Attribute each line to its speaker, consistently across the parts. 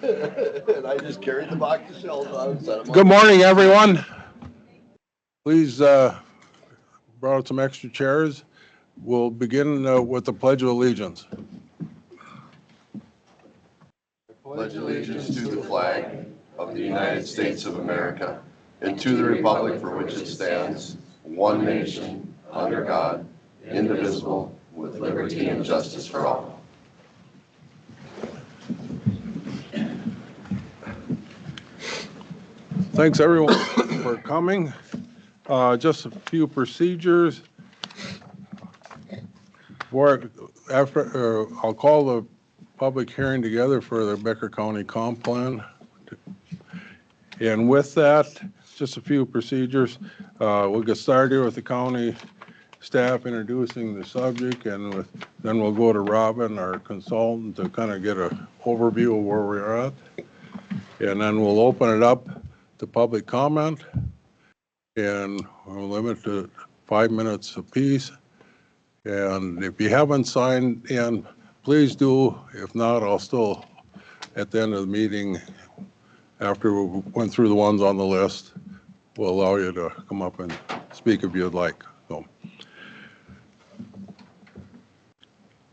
Speaker 1: And I just carried the box of shells out and set them
Speaker 2: Good
Speaker 1: on.
Speaker 2: morning, everyone. Please brought out some extra chairs. We'll begin with the Pledge of Allegiance.
Speaker 1: Pledge allegiance to the flag of the United States of America and to the republic for which it stands, one nation, under God, indivisible, with liberty and justice for all.
Speaker 2: Thanks, everyone, for coming. Just a few procedures. I'll call the public hearing together for the Becker County Comp Plan. And with that, just a few procedures. We'll get started with the county staff introducing the subject, and then we'll go to Robin, our consultant, to kind of get an overview of where we're at. And then we'll open it up to public comment, and we'll limit to 5 minutes apiece. And if you haven't signed in, please do. If not, I'll still, at the end of the meeting, after we went through the ones on the list, we'll allow you to come up and speak if you'd like. So,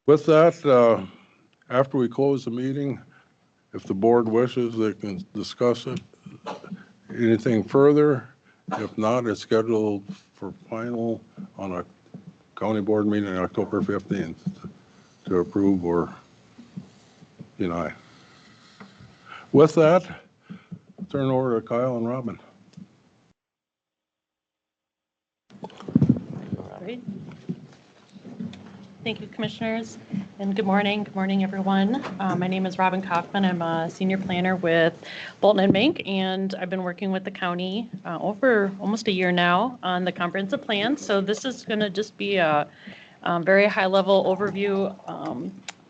Speaker 2: with that, after we close the meeting, if the board wishes, they can discuss it. Anything further? If not, it's scheduled for final on a county board meeting on October 15th to approve or deny. With that, turn over to Kyle and Robin.
Speaker 3: Great. Thank you, commissioners, and good morning. Good morning, everyone. My name is Robin Kaufman. I'm a senior planner with Bolton and Bank, and I've been working with the county over almost a year now on the comprehensive plan. So this is going to just be a very high-level overview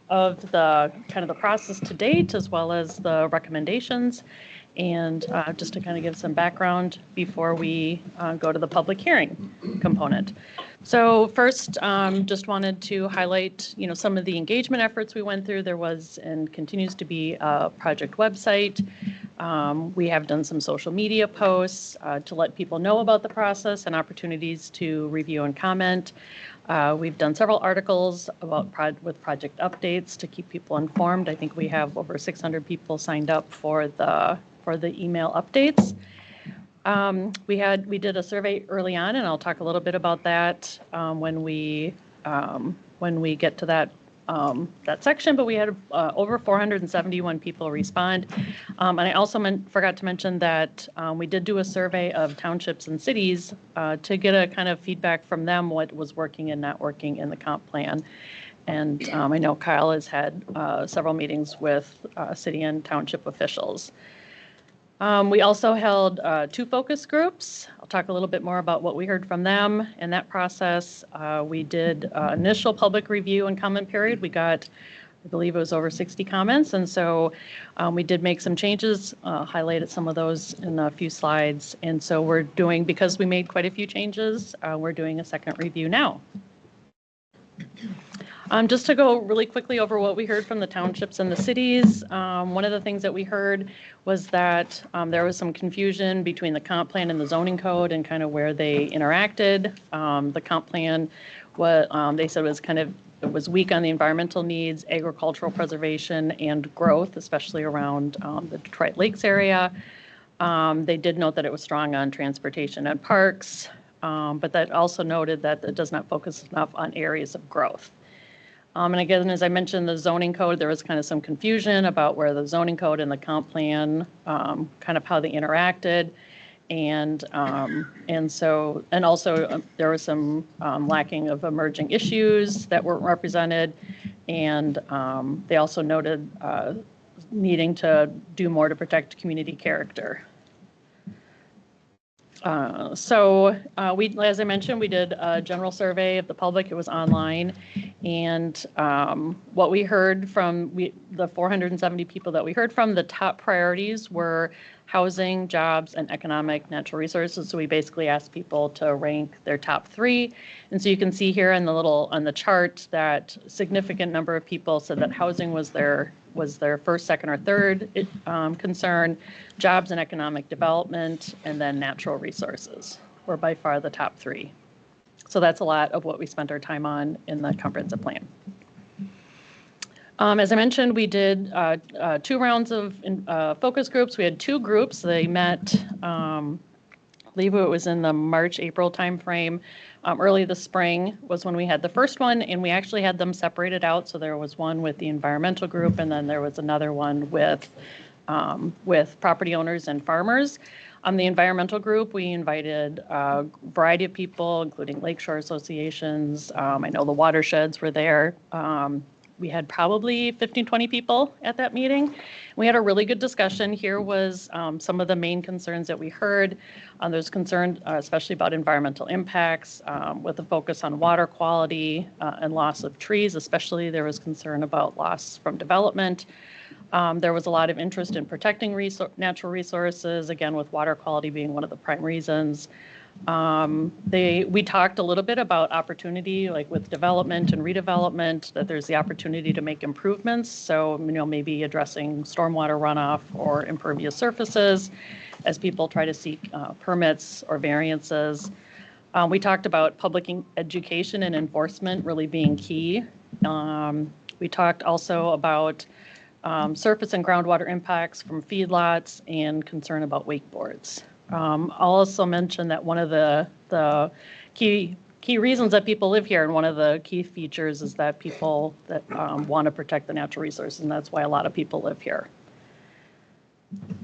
Speaker 3: of the kind of the process to date, as well as the recommendations, and just to kind of give some background before we go to the public hearing component. So first, just wanted to highlight, some of the engagement efforts we went through. There was and continues to be a project website. We have done some social media posts to let people know about the process and opportunities to review and comment. We've done several articles about with project updates to keep people informed. I think we have over 600 people signed up for the email updates. We did a survey early on, and I'll talk a little bit about that when we get to that section. But we had over 471 people respond, and I also forgot to mention that we did do a survey of townships and cities to get a kind of feedback from them what was working and not working in the comp plan. And I know Kyle has had several meetings with city and township officials. We also held 2 focus groups. I'll talk a little bit more about what we heard from them in that process. We did initial public review and comment period. We got, I believe it was over 60 comments. And so we did make some changes, highlighted some of those in a few slides. And so because we made quite a few changes, we're doing a second review now. Just to go really quickly over what we heard from the townships and the cities, one of the things that we heard was that there was some confusion between the comp plan and the zoning code and kind of where they interacted. The comp plan, they said it was weak on the environmental needs, agricultural preservation, and growth, especially around the Detroit Lakes area. They did note that it was strong on transportation and parks, but that also noted that it does not focus enough on areas of growth. And again, as I mentioned, the zoning code, there was kind of some confusion about where the zoning code and the comp plan, kind of how they interacted. And also there was some lacking of emerging issues that weren't represented. And they also noted needing to do more to protect community character. As I mentioned, we did a general survey of the public. It was online. And what we heard from the 470 people that we heard from, the top priorities were housing, jobs, and economic natural resources. So we basically asked people to rank their top 3. And so you can see here on the chart that significant number of people said that housing was their was their first, second, or third concern. Jobs and economic development, and then natural resources were by far the top three. So that's a lot of what we spent our time on in the comprehensive plan. As I mentioned, we did 2 rounds of focus groups. We had 2 groups. They met, I believe it was in the March, April timeframe. Early this spring was when we had the first one, and we actually had them separated out. So there was one with the environmental group, and then there was another one with property owners and farmers. The environmental group, we invited a variety of people, including lakeshore associations. I know the watersheds were there. We had probably 15, 20 people at that meeting. We had a really good discussion. Here was some of the main concerns that we heard. There's concern especially about environmental impacts with a focus on water quality and loss of trees, especially there was concern about loss from development. There was a lot of interest in protecting natural resources, again, with water quality being one of the prime reasons. We talked a little bit about opportunity, like with development and redevelopment, that there's the opportunity to make improvements. So, maybe addressing stormwater runoff or impervious surfaces as people try to seek permits or variances. We talked about public education and enforcement really being key. We talked also about surface and groundwater impacts from feedlots and concern about wakeboards. I'll also mention that one of the key reasons that people live here, and one of the key features is that people that want to protect the natural resources, and that's why a lot of people live here.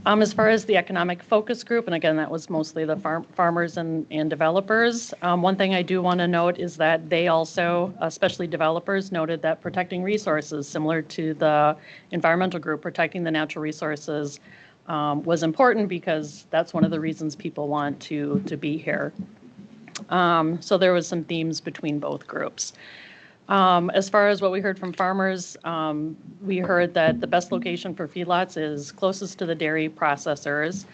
Speaker 3: As far as the economic focus group, and again, that was mostly the farmers and developers. One thing I do want to note is that they also, especially developers, noted that protecting resources, similar to the environmental group, protecting the natural resources was important because that's one of the reasons people want to be here. So there was some themes between both groups. As far as what we heard from farmers, we heard that the best location for feedlots is closest to the dairy processors.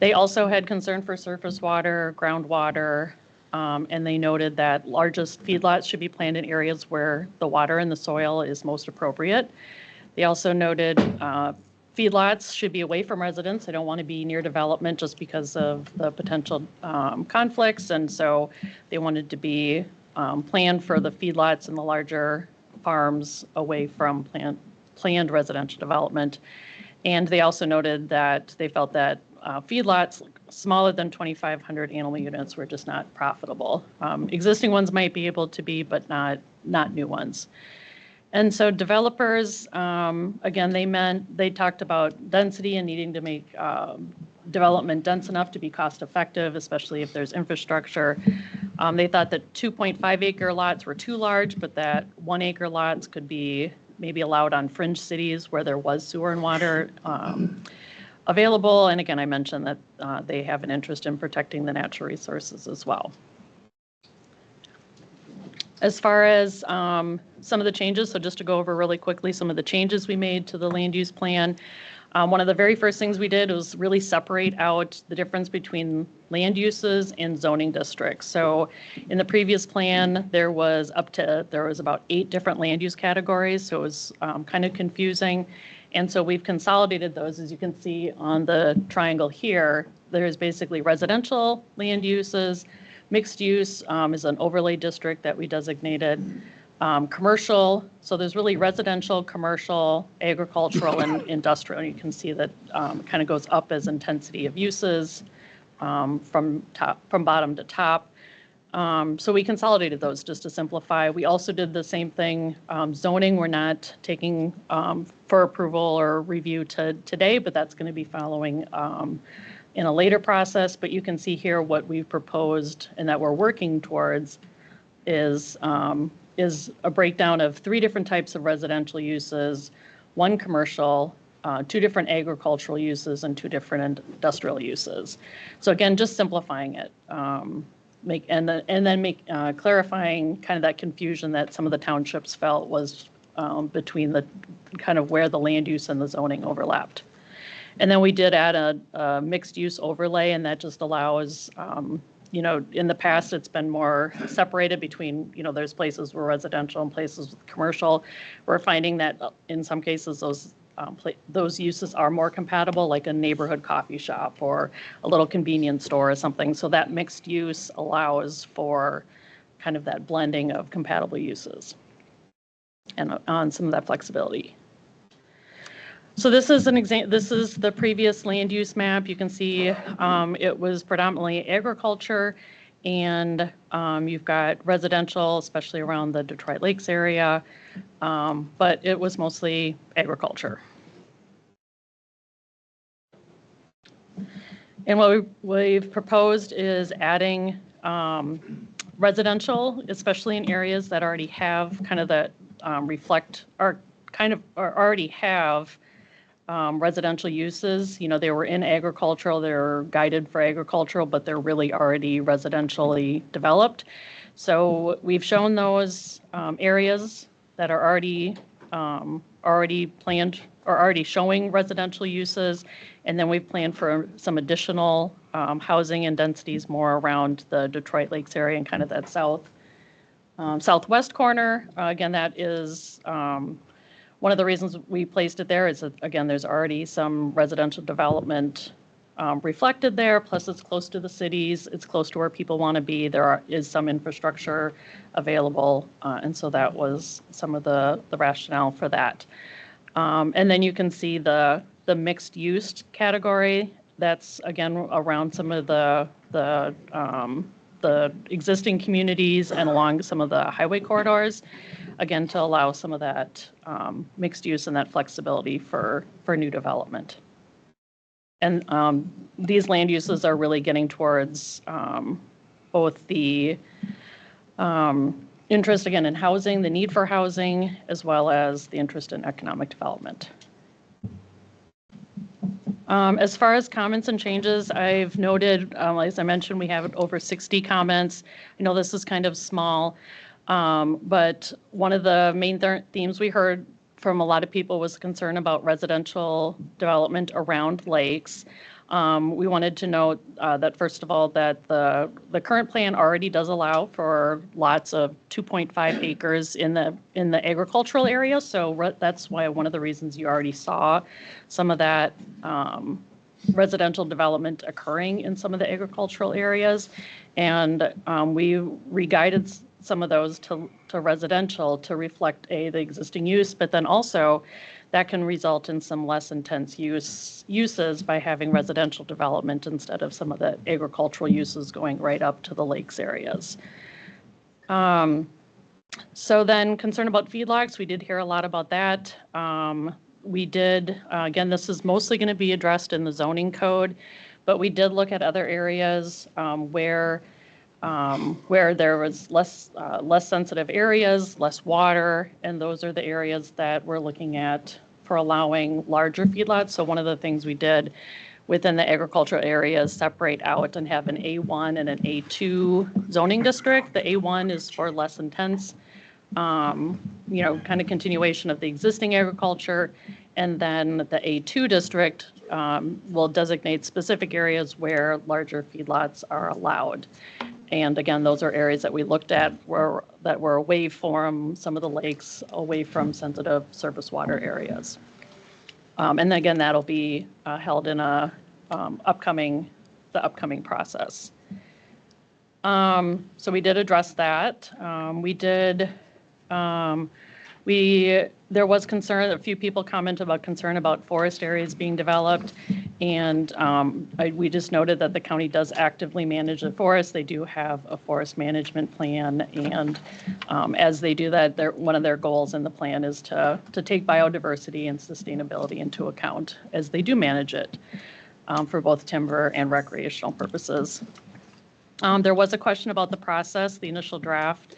Speaker 3: They also had concern for surface water, groundwater, and they noted that largest feedlots should be planned in areas where the water in the soil is most appropriate. They also noted feedlots should be away from residents. They don't want to be near development just because of the potential conflicts, and so they wanted to be planned for the feedlots and the larger farms away from planned residential development. And they also noted that they felt that feedlots smaller than 2,500 animal units were just not profitable. Existing ones might be able to be, but not new ones. And so developers, again, they talked about density and needing to make development dense enough to be cost effective, especially if there's infrastructure. They thought that 2.5 acre lots were too large, but that 1 acre lots could be maybe allowed on fringe cities where there was sewer and water available. And again, I mentioned that they have an interest in protecting the natural resources as well. As far as some of the changes, so just to go over really quickly some of the changes we made to the land use plan. One of the very first things we did was really separate out the difference between land uses and zoning districts. So in the previous plan, there was about 8 different land use categories, so it was kind of confusing. And so we've consolidated those. As you can see on the triangle here, there's basically residential land uses. Mixed use is an overlay district that we designated. Commercial, so there's really residential, commercial, agricultural, and industrial. You can see that it kind of goes up as intensity of uses from bottom to top. So we consolidated those just to simplify. We also did the same thing. Zoning, we're not taking for approval or review today, but that's going to be following in a later process. But you can see here what we've proposed and that we're working towards is a breakdown of 3 different types of residential uses, 1 commercial, 2 different agricultural uses, and 2 different industrial uses. So again, just simplifying it, clarifying kind of that confusion that some of the townships felt was between the kind of where the land use and the zoning overlapped. And then we did add a mixed use overlay, and that just allows in the past, it's been more separated between, there's places where residential and places with commercial. We're finding that in some cases, those uses are more compatible, like a neighborhood coffee shop or a little convenience store or something. So that mixed use allows for kind of that blending of compatible uses and on some of that flexibility. So this is an example. This is the previous land use map. You can see it was predominantly agriculture, and you've got residential, especially around the Detroit Lakes area, but it was mostly agriculture. And what we've proposed is adding residential, especially in areas that already have kind of that reflect or kind of or already have residential uses. You know, they were in agricultural, they're guided for agricultural, but they're really already residentially developed. So we've shown those areas that are already planned or already showing residential uses, and then we've planned for some additional housing and densities more around the Detroit Lakes area and kind of that southwest corner. Again, that is one of the reasons we placed it there is that, again, there's already some residential development reflected there, plus it's close to the cities, it's close to where people want to be, is some infrastructure available, and so that was some of the rationale for that. And then you can see the mixed use category. That's, again, around some of the existing communities and along some of the highway corridors, again, to allow some of that mixed use and that flexibility for new development. And these land uses are really getting towards both the interest, again, in housing, the need for housing, as well as the interest in economic development. As far as comments and changes, I've noted, as I mentioned, we have over 60 comments. I know this is kind of small, but one of the main themes we heard from a lot of people was concern about residential development around lakes. We wanted to note that, first of all, that the current plan already does allow for lots of 2.5 acres in the agricultural area. So that's why one of the reasons you already saw some of that residential development occurring in some of the agricultural areas. And we re-guided some of those to residential to reflect the existing use, but then also that can result in some less intense uses by having residential development instead of some of the agricultural uses going right up to the lakes areas. So then concern about feedlots, we did hear a lot about that. We did, again, this is mostly going to be addressed in the zoning code, but we did look at other areas where there was less sensitive areas, less water, and those are the areas that we're looking at for allowing larger feedlots. So one of the things we did within the agricultural areas separate out and have an A1 and an A2 zoning district. The A1 is for less intense, kind of continuation of the existing agriculture, and then the A2 district will designate specific areas where larger feedlots are allowed. And again, those are areas that we looked at that were away from some of the lakes, away from sensitive surface water areas. And again, that'll be held in the upcoming process. So we did address that. There was concern, a few people commented about concern about forest areas being developed, and we just noted that the county does actively manage the forest. They do have a forest management plan, and as they do that, one of their goals in the plan is to take biodiversity and sustainability into account as they do manage it for both timber and recreational purposes. There was a question about the process. The initial draft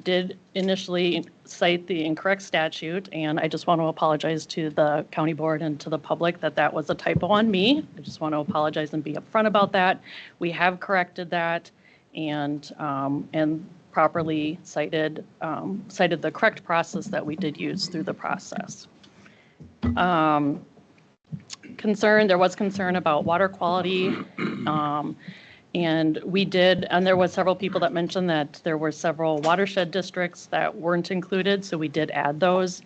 Speaker 3: did initially cite the incorrect statute, and I just want to apologize to the county board and to the public that was a typo on me. I just want to apologize and be upfront about that. We have corrected that and properly cited the correct process that we did use through the process. There was concern about water quality. And there was several people that mentioned that there were several watershed districts that weren't included, so we did add those.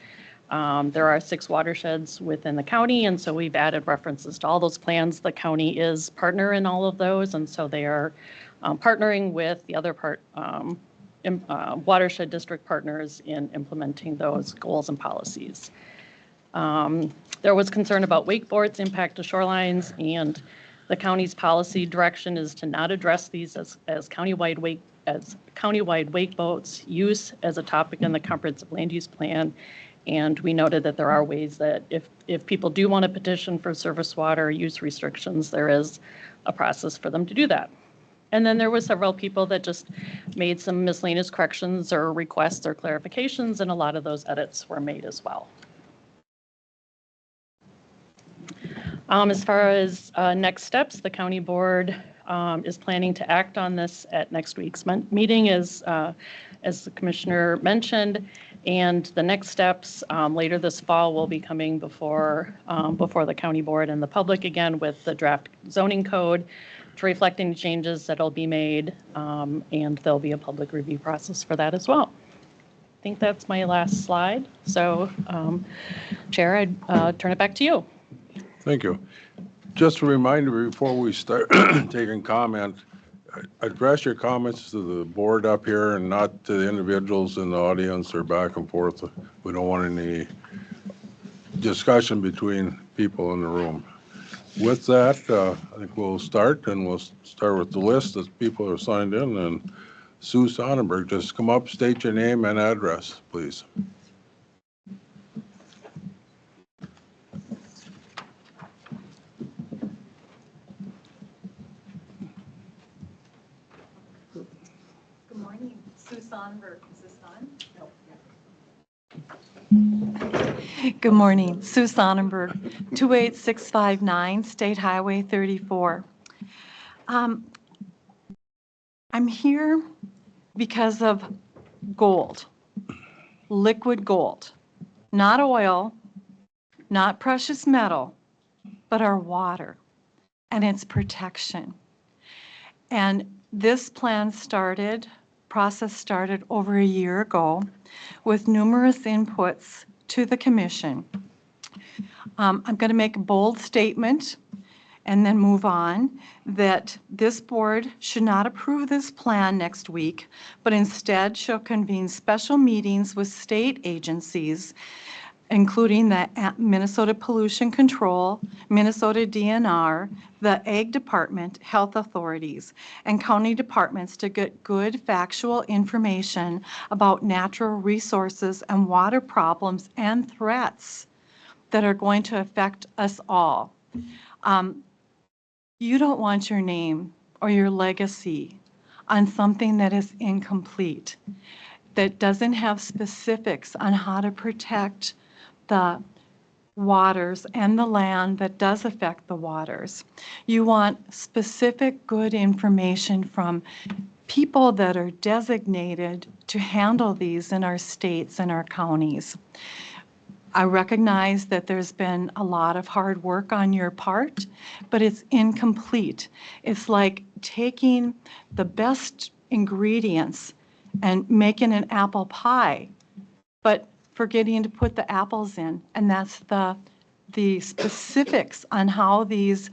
Speaker 3: There are 6 watersheds within the county, and so we've added references to all those plans. The county is partner in all of those, and so they are partnering with the other watershed district partners in implementing those goals and policies. There was concern about wakeboards impact to shorelines, and the county's policy direction is to not address these as countywide wake boats use as a topic in the comprehensive land use plan. And we noted that there are ways that if people do want to petition for surface water use restrictions, there is a process for them to do that. And then there were several people that just made some miscellaneous corrections or requests or clarifications, and a lot of those edits were made as well. As far as next steps, the county board is planning to act on this at next week's meeting, as the commissioner mentioned. And the next steps later this fall will be coming before the county board and the public again with the draft zoning code to reflect any changes that'll be made, and there'll be a public review process for that as well. I think that's my last slide. So, Chair, I'd turn it back to you.
Speaker 2: Thank you. Just a reminder before we start taking comment, address your comments to the board up here and not to the individuals in the audience or back and forth. We don't want any discussion between people in the room. With that, I think we'll start, and we'll start with the list of people are signed in. And Sue Sonnenberg, just come up, state your name and address, please.
Speaker 4: Sue Sonnenberg, is this on? Good morning, Sue Sonnenberg, 28659 State Highway 34. I'm here because of gold, liquid gold, not oil, not precious metal, but our water and its protection. And this process started over a year ago with numerous inputs to the commission. I'm going to make a bold statement and then move on that this board should not approve this plan next week, but instead shall convene special meetings with state agencies, including the Minnesota Pollution Control, Minnesota DNR, the Ag Department, health authorities, and county departments to get good factual information about natural resources and water problems and threats that are going to affect us all. You don't want your name or your legacy on something that is incomplete, that doesn't have specifics on how to protect the waters and the land that does affect the waters. You want specific good information from people that are designated to handle these in our states and our counties. I recognize that there's been a lot of hard work on your part, but it's incomplete. It's like taking the best ingredients and making an apple pie, but forgetting to put the apples in, and that's the specifics on how these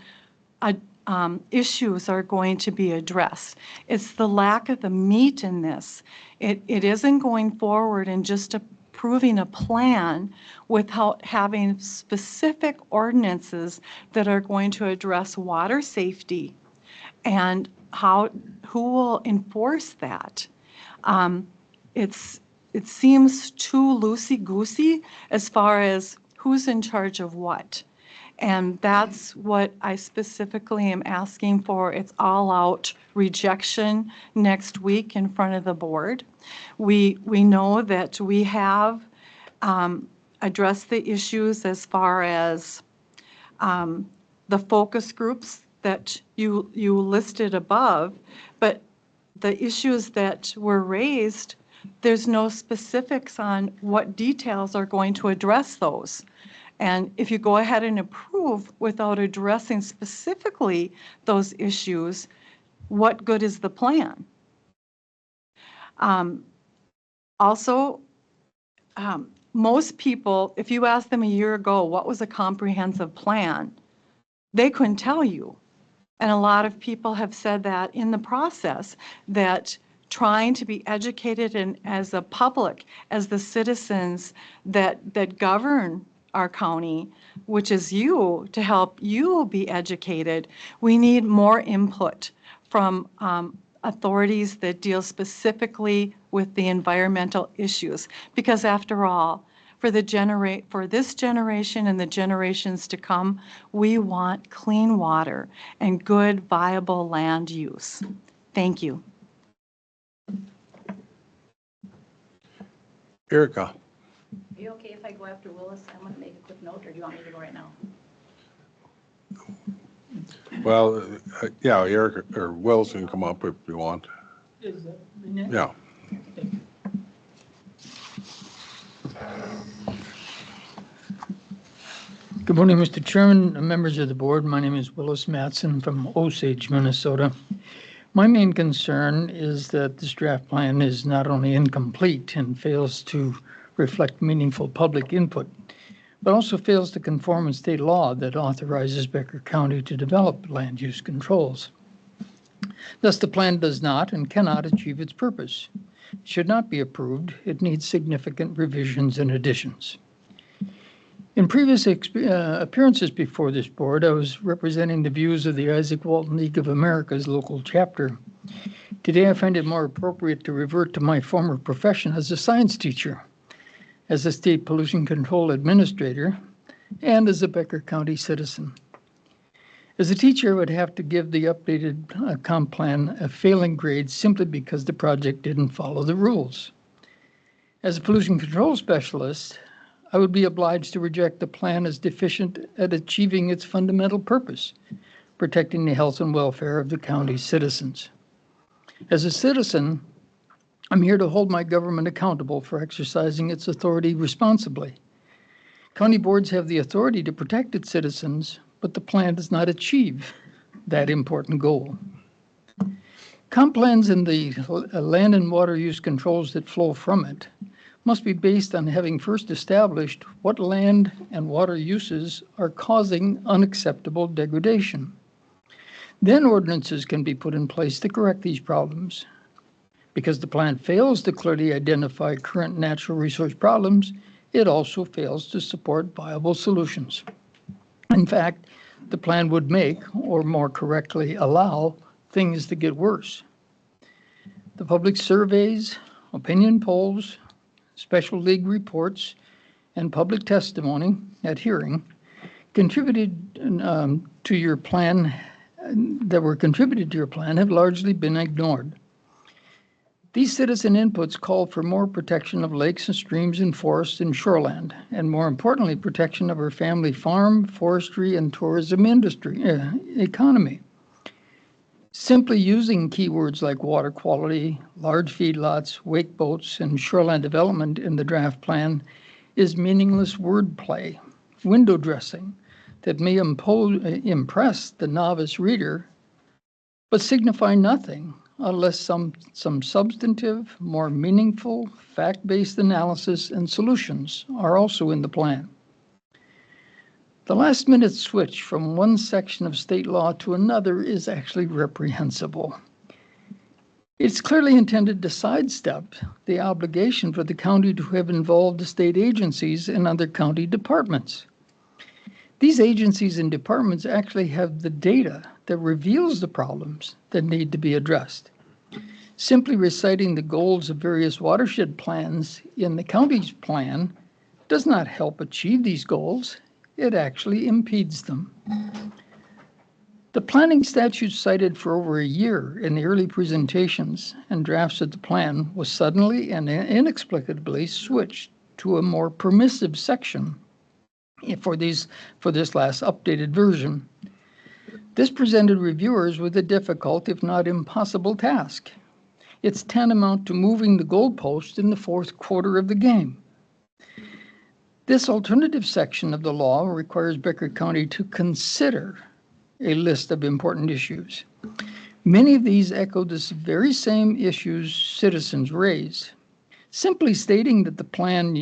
Speaker 4: issues are going to be addressed. It's the lack of the meat in this. It isn't going forward and just approving a plan without having specific ordinances that are going to address water safety and who will enforce that. It seems too loosey-goosey as far as who's in charge of what. And that's what I specifically am asking for. It's all-out rejection next week in front of the board. We know that we have addressed the issues as far as the focus groups that you listed above, but the issues that were raised, there's no specifics on what details are going to address those. And if you go ahead and approve without addressing specifically those issues, what good is the plan? Also, most people, if you asked them a year ago, what was a comprehensive plan, they couldn't tell you. And a lot of people have said that in the process, that trying to be educated and as a public, as the citizens that govern our county, which is you, to help you be educated, we need more input from authorities that deal specifically with the environmental issues. Because after all, for this generation and the generations to come, we want clean water and good, viable land use. Thank you.
Speaker 2: Erica,
Speaker 5: Are you okay if I go after Willis? I'm going to make a quick note, or do you want me to go right now?
Speaker 2: well, yeah, Erica, or Wells can come up if you want.
Speaker 6: Is that Lynette?
Speaker 2: Yeah.
Speaker 6: Good morning, Mr. Chairman, members of the board. My name is Willis Matson from Osage, Minnesota. My main concern is that this draft plan is not only incomplete and fails to reflect meaningful public input, but also fails to conform with state law that authorizes Becker County to develop land use controls. Thus, the plan does not and cannot achieve its purpose. It should not be approved. It needs significant revisions and additions. In previous appearances before this board, I was representing the views of the Isaac Walton League of America's local chapter. Today, I find it more appropriate to revert to my former profession as a science teacher, as a state pollution control administrator, and as a Becker County citizen. As a teacher, I would have to give the updated comp plan a failing grade simply because the project didn't follow the rules. As a pollution control specialist, I would be obliged to reject the plan as deficient at achieving its fundamental purpose, protecting the health and welfare of the county's citizens. As a citizen, I'm here to hold my government accountable for exercising its authority responsibly. County boards have the authority to protect its citizens, but the plan does not achieve that important goal. Comp plans and the land and water use controls that flow from it must be based on having first established what land and water uses are causing unacceptable degradation. Then ordinances can be put in place to correct these problems. Because the plan fails to clearly identify current natural resource problems, it also fails to support viable solutions. In fact, the plan would make, or more correctly, allow things to get worse. The public surveys, opinion polls, special league reports, and public testimony at hearing contributed to your plan have largely been ignored. These citizen inputs called for more protection of lakes and streams and forests and shoreland, and more importantly, protection of our family farm, forestry, and tourism economy. Simply using keywords like water quality, large feedlots, wake boats, and shoreline development in the draft plan is meaningless wordplay, window dressing that may impress the novice reader, but signify nothing unless some substantive, more meaningful, fact-based analysis and solutions are also in the plan. The last-minute switch from one section of state law to another is actually reprehensible. It's clearly intended to sidestep the obligation for the county to have involved the state agencies and other county departments. These agencies and departments actually have the data that reveals the problems that need to be addressed. Simply reciting the goals of various watershed plans in the county's plan does not help achieve these goals. It actually impedes them. The planning statute cited for over a year in the early presentations and drafts of the plan was suddenly and inexplicably switched to a more permissive section for this last updated version. This presented reviewers with a difficult, if not impossible, task. It's tantamount to moving the goalpost in the fourth quarter of the game. This alternative section of the law requires Becker County to consider a list of important issues. Many of these echo the very same issues citizens raised. Simply stating that the plan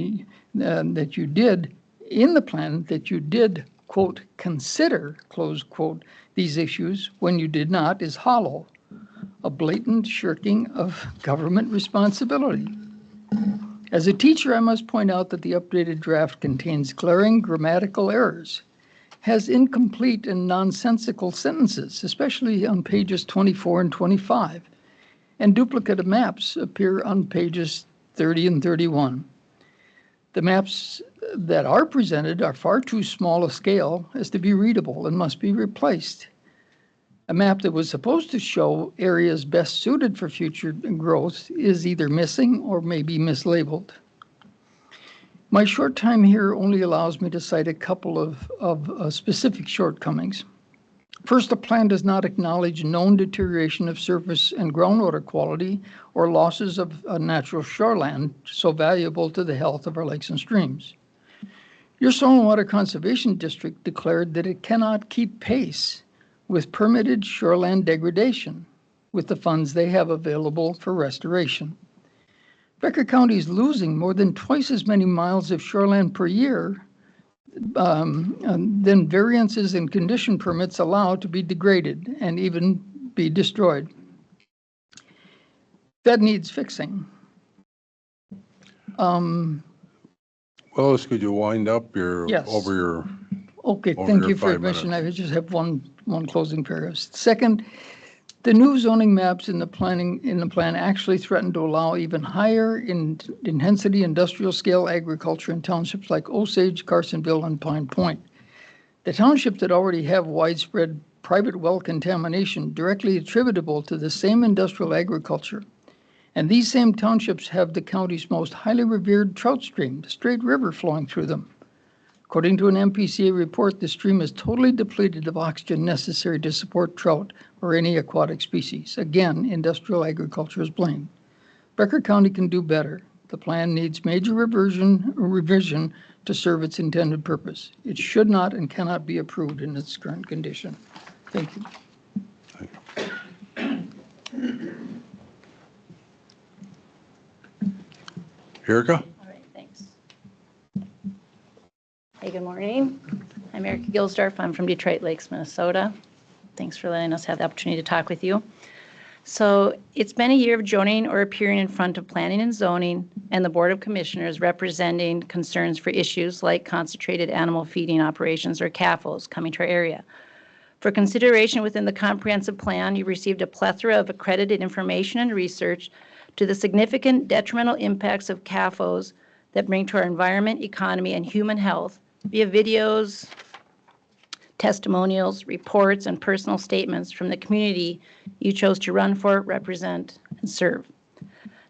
Speaker 6: that you did, in the plan that you did, quote, consider, close quote, these issues when you did not is hollow, a blatant shirking of government responsibility. As a teacher, I must point out that the updated draft contains glaring grammatical errors, has incomplete and nonsensical sentences, especially on pages 24 and 25, and duplicate maps appear on pages 30 and 31. The maps that are presented are far too small a scale as to be readable and must be replaced. A map that was supposed to show areas best suited for future growth is either missing or may be mislabeled. My short time here only allows me to cite a couple of specific shortcomings. First, the plan does not acknowledge known deterioration of surface and groundwater quality or losses of natural shoreland so valuable to the health of our lakes and streams. Your Soil and Water Conservation District declared that it cannot keep pace with permitted shoreland degradation with the funds they have available for restoration. Becker County is losing more than twice as many miles of shoreland per year than variances in condition permits allow to be degraded and even be destroyed. That needs fixing.
Speaker 2: Willis, could you wind up your,
Speaker 6: Yes.
Speaker 2: over your,
Speaker 6: Okay,
Speaker 2: Over
Speaker 6: thank
Speaker 2: your
Speaker 6: you for
Speaker 2: 5
Speaker 6: admission. I
Speaker 2: minutes.
Speaker 6: just have one closing paragraph. Second, the new zoning maps in the plan actually threaten to allow even higher intensity industrial scale agriculture in townships like Osage, Carsonville, and Pine Point. The townships that already have widespread private well contamination directly attributable to the same industrial agriculture. And these same townships have the county's most highly revered trout stream, the Straight River, flowing through them. According to an MPCA report, the stream is totally depleted of oxygen necessary to support trout or any aquatic species. Again, industrial agriculture is blamed. Becker County can do better. The plan needs major revision to serve its intended purpose. It should not and cannot be approved in its current condition. Thank you.
Speaker 2: Erica?
Speaker 5: All right, thanks. Hey, good morning. I'm Erica Gilsdorf. I'm from Detroit Lakes, Minnesota. Thanks for letting us have the opportunity to talk with you. So it's been a year of joining or appearing in front of Planning and Zoning and the Board of Commissioners representing concerns for issues like concentrated animal feeding operations or CAFOs coming to our area. For consideration within the comprehensive plan, you received a plethora of accredited information and research to the significant detrimental impacts of CAFOs that bring to our environment, economy, and human health via videos, testimonials, reports, and personal statements from the community you chose to run for, represent, and serve.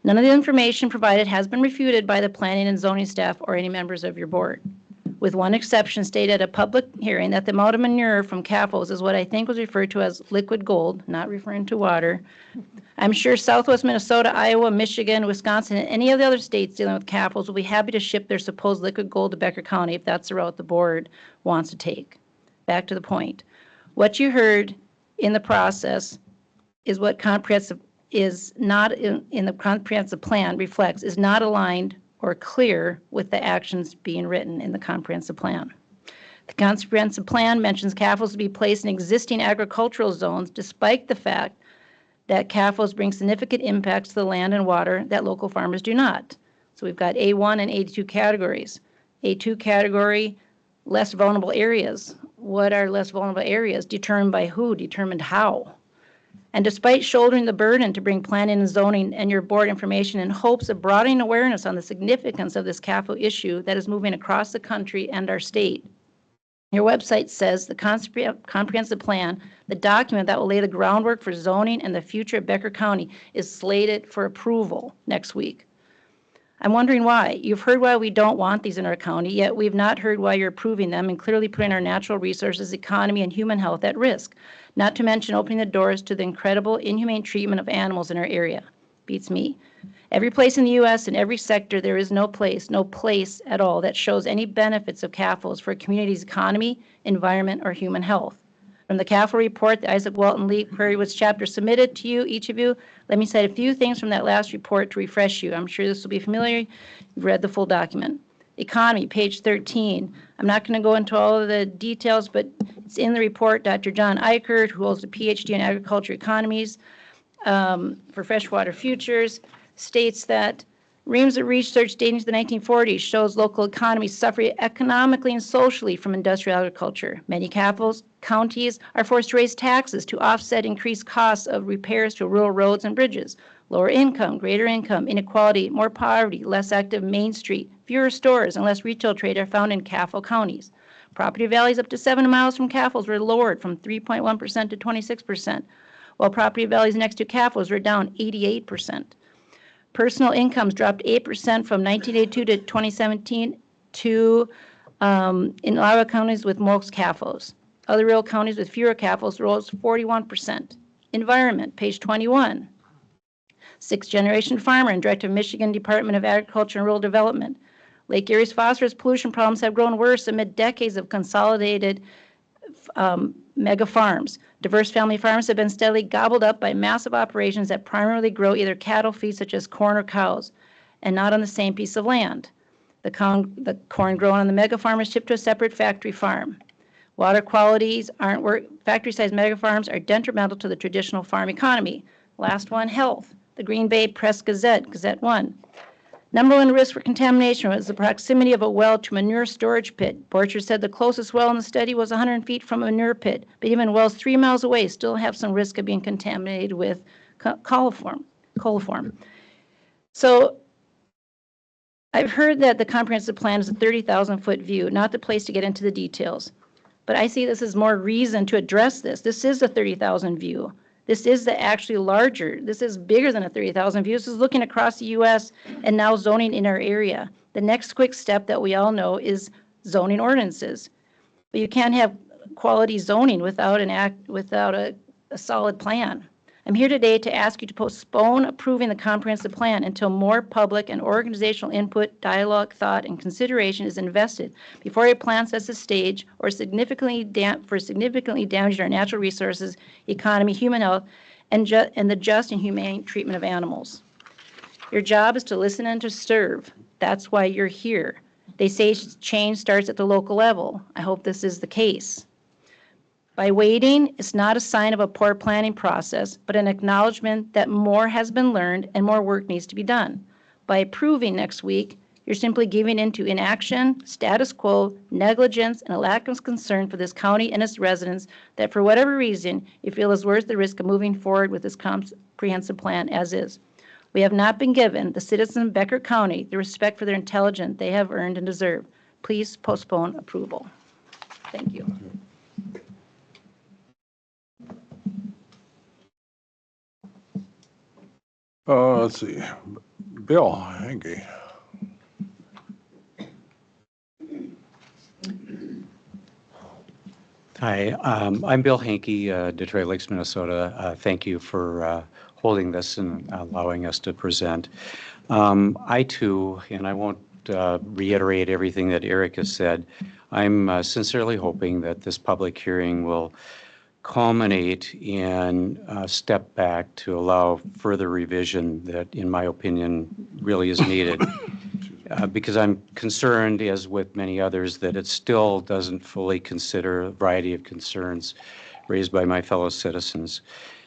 Speaker 5: None of the information provided has been refuted by the planning and zoning staff or any members of your board, with one exception stated at a public hearing that the amount of manure from CAFOs is what I think was referred to as liquid gold, not referring to water. I'm sure Southwest Minnesota, Iowa, Michigan, Wisconsin, and any of the other states dealing with CAFOs will be happy to ship their supposed liquid gold to Becker County if that's the route the board wants to take. Back to the point. What you heard in the process is what comprehensive is not in the comprehensive plan reflects is not aligned or clear with the actions being written in the comprehensive plan. The comprehensive plan mentions CAFOs to be placed in existing agricultural zones despite the fact that CAFOs bring significant impacts to the land and water that local farmers do not. So we've got A1 and A2 categories. A2 category, less vulnerable areas. What are less vulnerable areas? Determined by who? Determined how? And despite shouldering the burden to bring planning and zoning and your board information in hopes of broadening awareness on the significance of this CAFO issue that is moving across the country and our state, your website says the comprehensive plan, the document that will lay the groundwork for zoning and the future of Becker County, is slated for approval next week. I'm wondering why. You've heard why we don't want these in our county, yet we've not heard why you're approving them and clearly putting our natural resources, economy, and human health at risk, not to mention opening the doors to the incredible inhumane treatment of animals in our area. Beats me. Every place in the U.S. in every sector, there is no place at all that shows any benefits of CAFOs for a community's economy, environment, or human health. From the CAFO report, the Isaac Walton Lee Prairie Woods chapter submitted to you, each of you, let me cite a few things from that last report to refresh you. I'm sure this will be familiar. You've read the full document. Economy, page 13. I'm not going to go into all of the details, but it's in the report. Dr. John Eichert, who holds a PhD in agriculture economies for freshwater futures, states that reams of research dating to the 1940s shows local economies suffering economically and socially from industrial agriculture. Many counties are forced to raise taxes to offset increased costs of repairs to rural roads and bridges. Lower income, greater income, inequality, more poverty, less active Main Street, fewer stores, and less retail trade are found in CAFO counties. Property values up to 7 miles from CAFOs were lowered from 3.1% to 26%, while property values next to CAFOs were down 88%. Personal incomes dropped 8% from 1982 to 2017 to in Iowa counties with most CAFOs. Other rural counties with fewer CAFOs rose 41%. Environment, page 21. Sixth-generation farmer and director of Michigan Department of Agriculture and Rural Development. Lake Erie's phosphorus pollution problems have grown worse amid decades of consolidated mega farms. Diverse family farms have been steadily gobbled up by massive operations that primarily grow either cattle feed such as corn or cows, and not on the same piece of land. The corn grown on the mega farm is shipped to a separate factory farm. Water qualities factory-sized mega farms are detrimental to the traditional farm economy. Last one, health. The Green Bay Press Gazette, Gazette 1. Number one risk for contamination was the proximity of a well to manure storage pit. Borchers said the closest well in the study was 100 feet from a manure pit, but even wells 3 miles away still have some risk of being contaminated with coliform. So I've heard that the comprehensive plan is a 30,000-foot view, not the place to get into the details. But I see this as more reason to address this. This is a 30,000 view. This is actually larger. This is bigger than a 30,000 view. This is looking across the U.S. and now zoning in our area. The next quick step that we all know is zoning ordinances. But you can't have quality zoning without a solid plan. I'm here today to ask you to postpone approving the comprehensive plan until more public and organizational input, dialogue, thought, and consideration is invested before a plan sets the stage or significantly damaging our natural resources, economy, human health, and the just and humane treatment of animals. Your job is to listen and to serve. That's why you're here. They say change starts at the local level. I hope this is the case. By waiting, it's not a sign of a poor planning process, but an acknowledgement that more has been learned and more work needs to be done. By approving next week, you're simply giving into inaction, status quo, negligence, and a lack of concern for this county and its residents that for whatever reason you feel is worth the risk of moving forward with this comprehensive plan as is. We have not been given, the citizens of Becker County, the respect for their intelligence they have earned and deserve. Please postpone approval. Thank you.
Speaker 2: Let's see. Bill Hankey.
Speaker 7: Hi, I'm Bill Hankey, Detroit Lakes, Minnesota. Thank you for holding this and allowing us to present. I too, and I won't reiterate everything that Eric has said, I'm sincerely hoping that this public hearing will culminate in a step back to allow further revision that, in my opinion, really is needed. Because I'm concerned, as with many others, that it still doesn't fully consider a variety of concerns raised by my fellow citizens.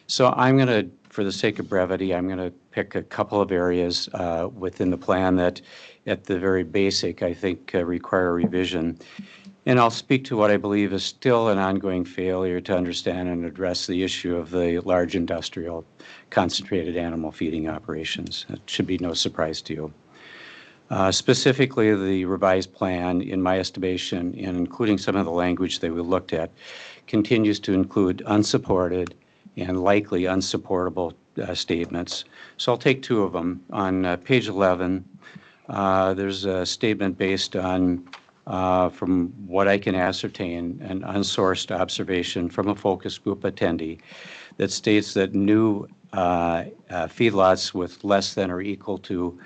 Speaker 7: So I'm going to, for the sake of brevity, I'm going to pick a couple of areas within the plan that, at the very basic, I think require revision. And I'll speak to what I believe is still an ongoing failure to understand and address the issue of the large industrial concentrated animal feeding operations. It should be no surprise to you. Specifically, the revised plan, in my estimation, and including some of the language that we looked at, continues to include unsupported and likely unsupportable statements. So I'll take two of them. On page 11, there's a statement based on from what I can ascertain, an unsourced observation from a focus group attendee that states that new feedlots with less than or equal to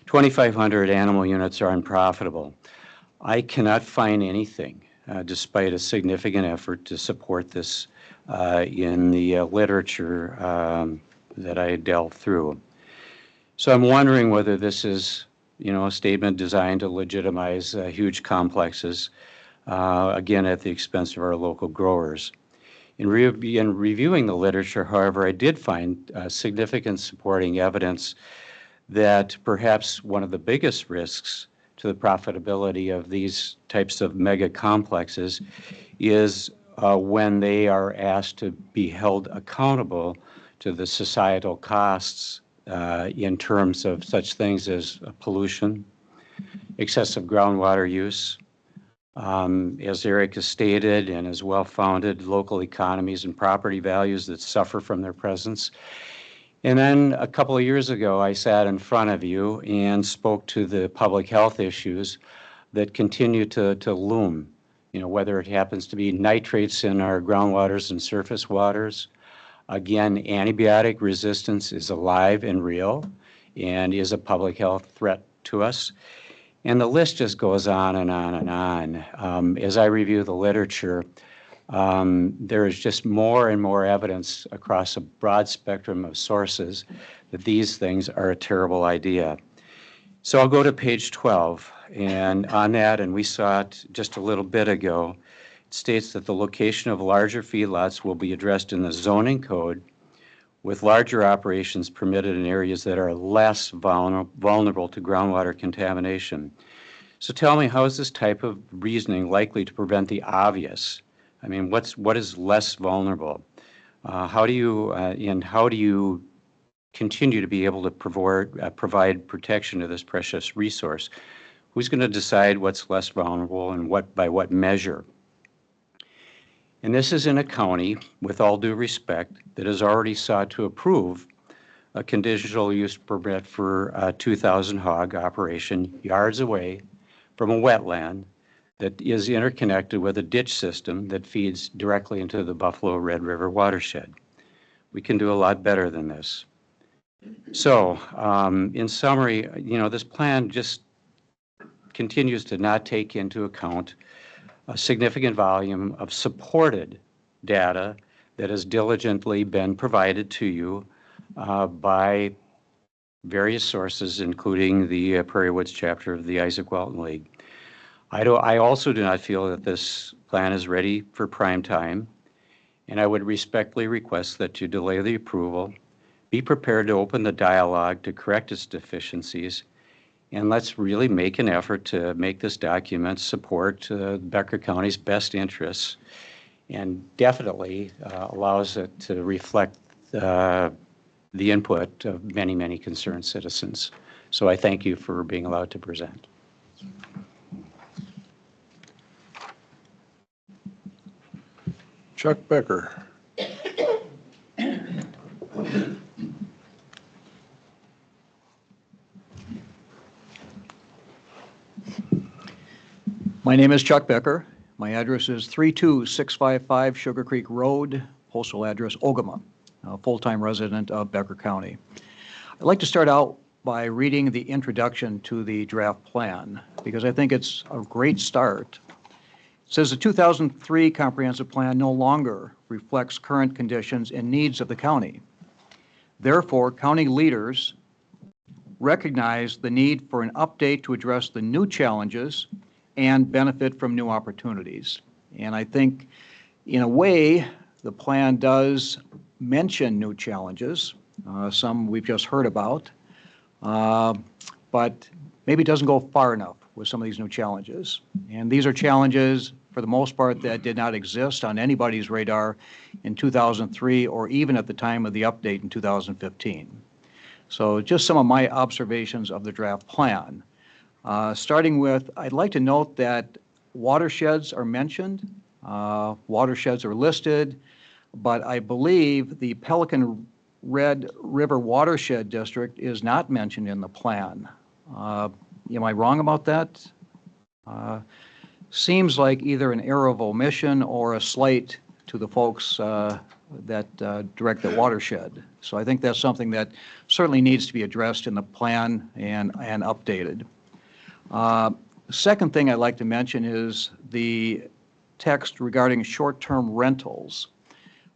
Speaker 7: 2,500 animal units are unprofitable. I cannot find anything, despite a significant effort to support this in the literature that I delved through. So I'm wondering whether this is, a statement designed to legitimize huge complexes, again, at the expense of our local growers. In reviewing the literature, however, I did find significant supporting evidence that perhaps one of the biggest risks to the profitability of these types of mega complexes is when they are asked to be held accountable to the societal costs in terms of such things as pollution, excessive groundwater use, as Eric has stated, and as well-founded, local economies and property values that suffer from their presence. And then a couple of years ago, I sat in front of you and spoke to the public health issues that continue to loom, whether it happens to be nitrates in our groundwaters and surface waters. Again, antibiotic resistance is alive and real and is a public health threat to us. And the list just goes on and on and on. As I review the literature, there is just more and more evidence across a broad spectrum of sources that these things are a terrible idea. So I'll go to page 12, and on that, and we saw it just a little bit ago, it states that the location of larger feedlots will be addressed in the zoning code, with larger operations permitted in areas that are less vulnerable to groundwater contamination. So tell me, how is this type of reasoning likely to prevent the obvious? I mean, what is less vulnerable? How do you continue to be able to provide protection to this precious resource? Who's going to decide what's less vulnerable and by what measure? And this is in a county, with all due respect, that has already sought to approve a conditional use permit for a 2,000 hog operation yards away from a wetland that is interconnected with a ditch system that feeds directly into the Buffalo Red River watershed. We can do a lot better than this. So, in summary, this plan just continues to not take into account a significant volume of supported data that has diligently been provided to you by various sources, including the Prairie Woods chapter of the Isaac Walton League. I also do not feel that this plan is ready for prime time, and I would respectfully request that you delay the approval, be prepared to open the dialogue to correct its deficiencies, and let's really make an effort to make this document support Becker County's best interests and definitely allows it to reflect the input of many, many concerned citizens. So I thank you for being allowed to present.
Speaker 2: Chuck Becker.
Speaker 8: My name is Chuck Becker. My address is 32655 Sugar Creek Road, postal address Ogama, a full-time resident of Becker County. I'd like to start out by reading the introduction to the draft plan because I think it's a great start. It says the 2003 comprehensive plan no longer reflects current conditions and needs of the county. Therefore, county leaders recognize the need for an update to address the new challenges and benefit from new opportunities. And I think, in a way, the plan does mention new challenges, some we've just heard about, but maybe it doesn't go far enough with some of these new challenges. And these are challenges, for the most part, that did not exist on anybody's radar in 2003 or even at the time of the update in 2015. So just some of my observations of the draft plan. Starting with, I'd like to note that watersheds are mentioned. Watersheds are listed, but I believe the Pelican Red River Watershed District is not mentioned in the plan. Am I wrong about that? Seems like either an error of omission or a slight to the folks that direct the watershed. So I think that's something that certainly needs to be addressed in the plan and updated. Second thing I'd like to mention is the text regarding short-term rentals.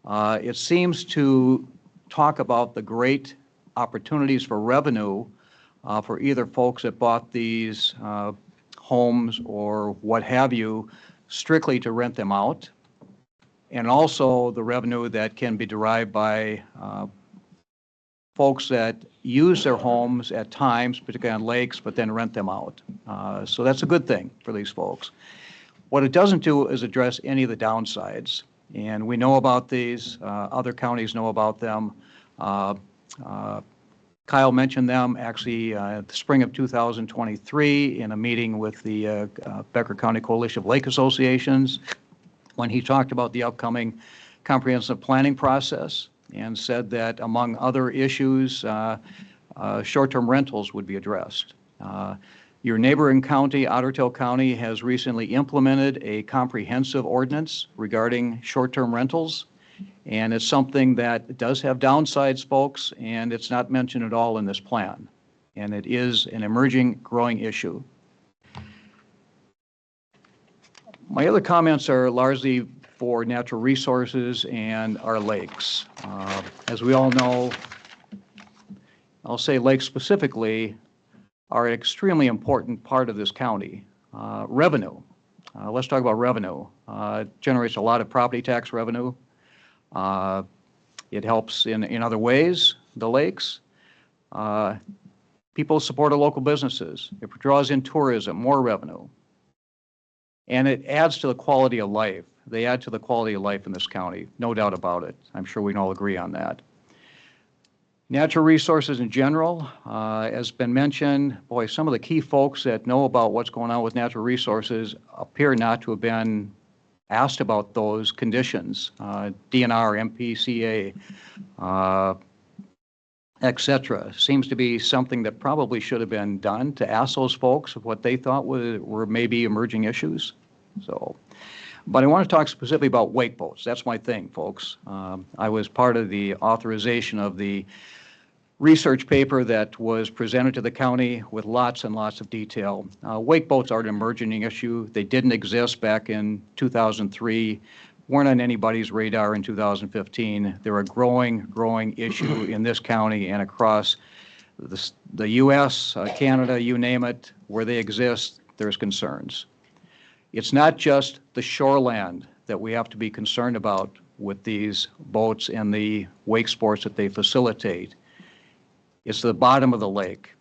Speaker 8: It seems to talk about the great opportunities for revenue for either folks that bought these homes or what have you, strictly to rent them out, and also the revenue that can be derived by folks that use their homes at times, particularly on lakes, but then rent them out. So that's a good thing for these folks. What it doesn't do is address any of the downsides. And we know about these, other counties know about them. Kyle mentioned them actually at the spring of 2023 in a meeting with the Becker County Coalition of Lake Associations when he talked about the upcoming comprehensive planning process and said that among other issues, short-term rentals would be addressed. Your neighboring county, Ottertail County, has recently implemented a comprehensive ordinance regarding short-term rentals, and it's something that does have downsides, folks, and it's not mentioned at all in this plan. And it is an emerging, growing issue. My other comments are largely for natural resources and our lakes. As we all know, I'll say lakes specifically are an extremely important part of this county. Revenue. Let's talk about revenue. It generates a lot of property tax revenue. It helps in other ways, the lakes. People support our local businesses. It draws in tourism, more revenue. And it adds to the quality of life. They add to the quality of life in this county, no doubt about it. I'm sure we can all agree on that. Natural resources in general, as been mentioned, boy, some of the key folks that know about what's going on with natural resources appear not to have been asked about those conditions, DNR, MPCA, et cetera. Seems to be something that probably should have been done to ask those folks what they thought were maybe emerging issues. So, but I want to talk specifically about wake boats. That's my thing, folks. I was part of the authorization of the research paper that was presented to the county with lots and lots of detail. Wake boats are an emerging issue. They didn't exist back in 2003, weren't on anybody's radar in 2015. They're a growing issue in this county and across the U.S., Canada, you name it. Where they exist, there's concerns. It's not just the shoreland that we have to be concerned about with these boats and the wake sports that they facilitate. It's the bottom of the lake.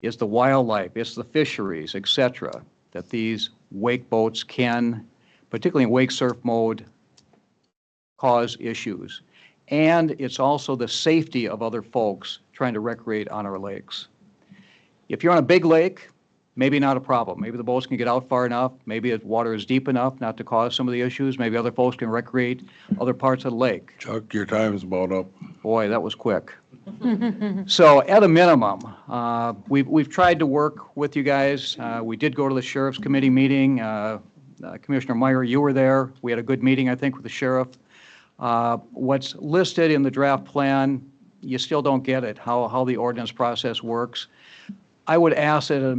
Speaker 8: It's the wildlife, it's the fisheries, et cetera, that these wake boats can, particularly in wake surf mode, cause issues. And it's also the safety of other folks trying to recreate on our lakes. If you're on a big lake, maybe not a problem. Maybe the boats can get out far enough. Maybe the water is deep enough not to cause some of the issues. Maybe other folks can recreate other parts of the lake.
Speaker 2: Chuck, your time's about up.
Speaker 8: Boy, that was quick. So at a minimum, we've tried to work with you guys. We did go to the Sheriff's Committee meeting. Commissioner Meyer, you were there. We had a good meeting, I think, with the sheriff. What's listed in the draft plan, you still don't get it, how the ordinance process works. I would ask that at a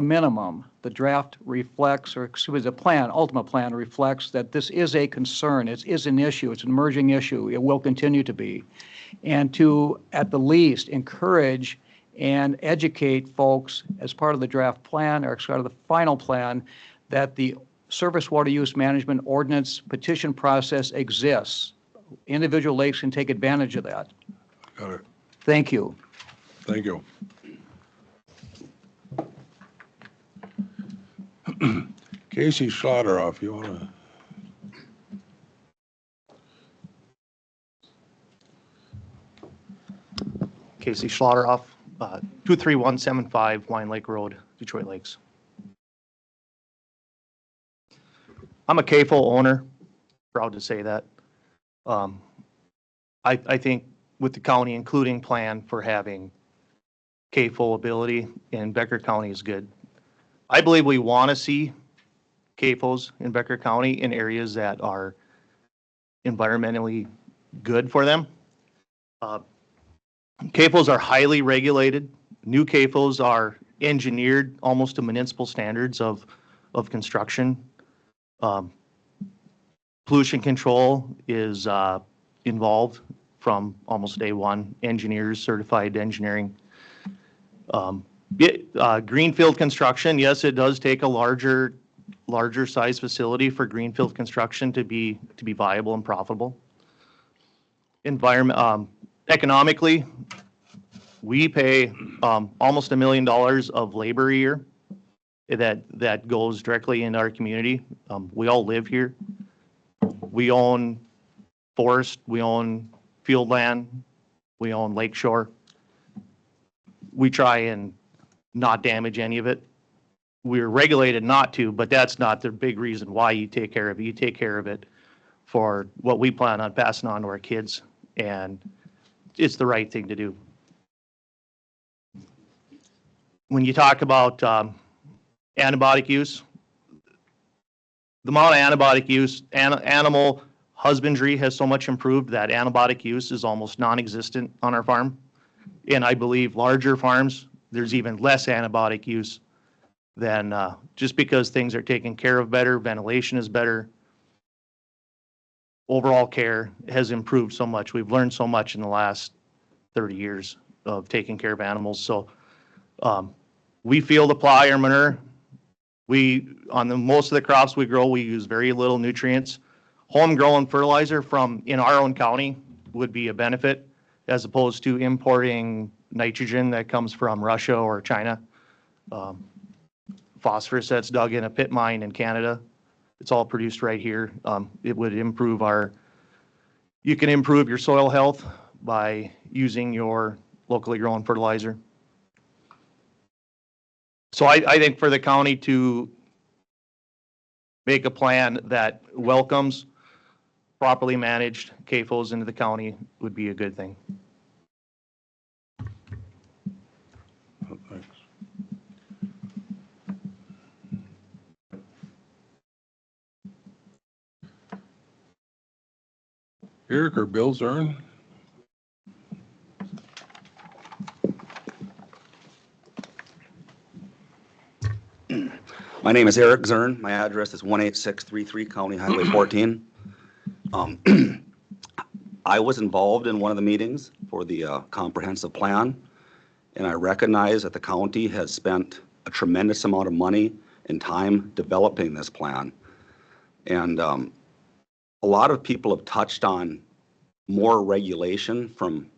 Speaker 8: minimum, the draft reflects, or excuse me, the plan, ultimate plan reflects that this is a concern. It is an issue. It's an emerging issue. It will continue to be. And to, at the least, encourage and educate folks as part of the draft plan or as part of the final plan that the surface water use management ordinance petition process exists. Individual lakes can take advantage of that.
Speaker 2: Got it.
Speaker 8: Thank you.
Speaker 2: Thank you. Casey Schlotteroff, you want to?
Speaker 9: Casey Schlotteroff, 23175 Wine Lake Road, Detroit Lakes. I'm a CAFO owner, proud to say that. I think with the county including plan for having CAFO ability in Becker County is good. I believe we want to see CAFOs in Becker County in areas that are environmentally good for them. CAFOs are highly regulated. New CAFOs are engineered almost to municipal standards of construction. Pollution control is involved from almost day one, engineers, certified engineering. Greenfield construction, yes, it does take a larger size facility for greenfield construction to be viable and profitable. Economically, we pay almost $1 million of labor a year that goes directly into our community. We all live here. We own forest, we own field land, we own lake shore. We try and not damage any of it. We're regulated not to, but that's not the big reason why you take care of it. You take care of it for what we plan on passing on to our kids, and it's the right thing to do. When you talk about antibiotic use, the amount of antibiotic use, animal husbandry has so much improved that antibiotic use is almost non-existent on our farm. And I believe larger farms, there's even less antibiotic use than just because things are taken care of better, ventilation is better. Overall care has improved so much. We've learned so much in the last 30 years of taking care of animals. So we field apply our manure. Most of the crops we grow, we use very little nutrients. Homegrown fertilizer from in our own county would be a benefit as opposed to importing nitrogen that comes from Russia or China. Phosphorus that's dug in a pit mine in Canada. It's all produced right here. It would improve you can improve your soil health by using your locally grown fertilizer. So I think for the county to make a plan that welcomes properly managed CAFOs into the county would be a good thing.
Speaker 2: Thanks. Eric or Bill Zern?
Speaker 10: My name is Eric Zern. My address is 18633 County Highway 14. I was involved in one of the meetings for the comprehensive plan, and I recognize that the county has spent a tremendous amount of money and time developing this plan. And a lot of people have touched on more regulation from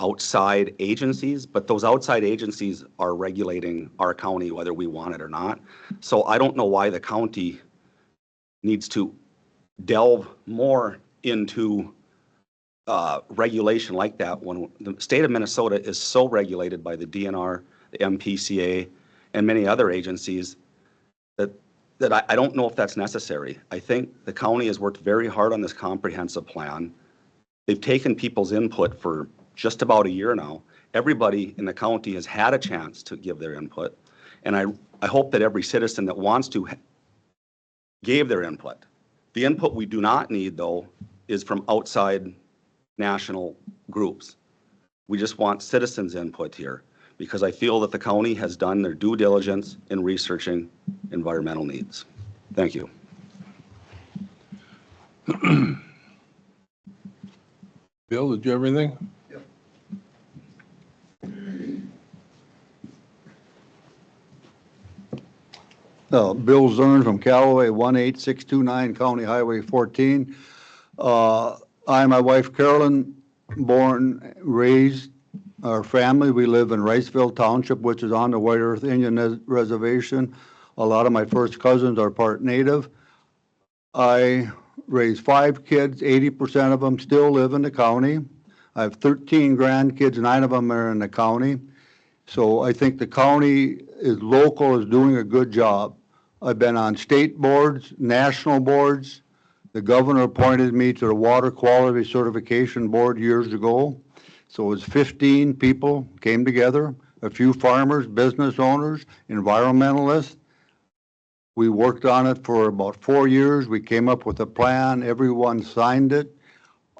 Speaker 10: outside agencies, but those outside agencies are regulating our county whether we want it or not. So I don't know why the county needs to delve more into regulation like that when the state of Minnesota is so regulated by the DNR, the MPCA, and many other agencies that I don't know if that's necessary. I think the county has worked very hard on this comprehensive plan. They've taken people's input for just about a year now. Everybody in the county has had a chance to give their input. And I hope that every citizen that wants to gave their input. The input we do not need, though, is from outside national groups. We just want citizens' input here because I feel that the county has done their due diligence in researching environmental needs. Thank you.
Speaker 2: Bill, did you have anything?
Speaker 11: Bill Zern from Callaway, 18629 County Highway 14. I and my wife Carolyn, born, raised, our family, we live in Riceville Township, which is on the White Earth Indian Reservation. A lot of my first cousins are part native. I raised 5 kids, 80% of them still live in the county. I have 13 grandkids, 9 of them are in the county. So I think the county is local, is doing a good job. I've been on state boards, national boards. The governor appointed me to the Water Quality Certification Board years ago. So it was 15 people came together, a few farmers, business owners, environmentalists. We worked on it for about 4 years. We came up with a plan. Everyone signed it.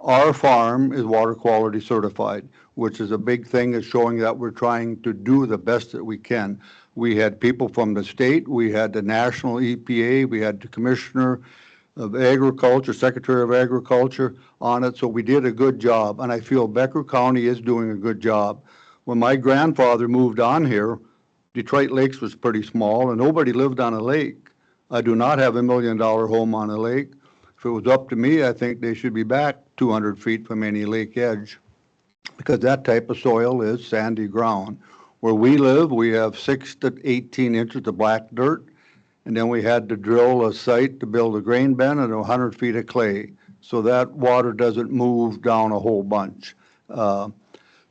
Speaker 11: Our farm is water quality certified, which is a big thing. It's showing that we're trying to do the best that we can. We had people from the state. We had the national EPA. We had the commissioner, of Agriculture, Secretary of Agriculture on it, so we did a good job, and I feel Becker County is doing a good job. When my grandfather moved on here, Detroit Lakes was pretty small, and nobody lived on a lake. I do not have $1 million home on a lake. If it was up to me, I think they should be back 200 feet from any lake edge, because that type of soil is sandy ground. Where we live, we have 6 to 18 inches of black dirt, and then we had to drill a site to build a grain bin and 100 feet of clay, so that water doesn't move down a whole bunch.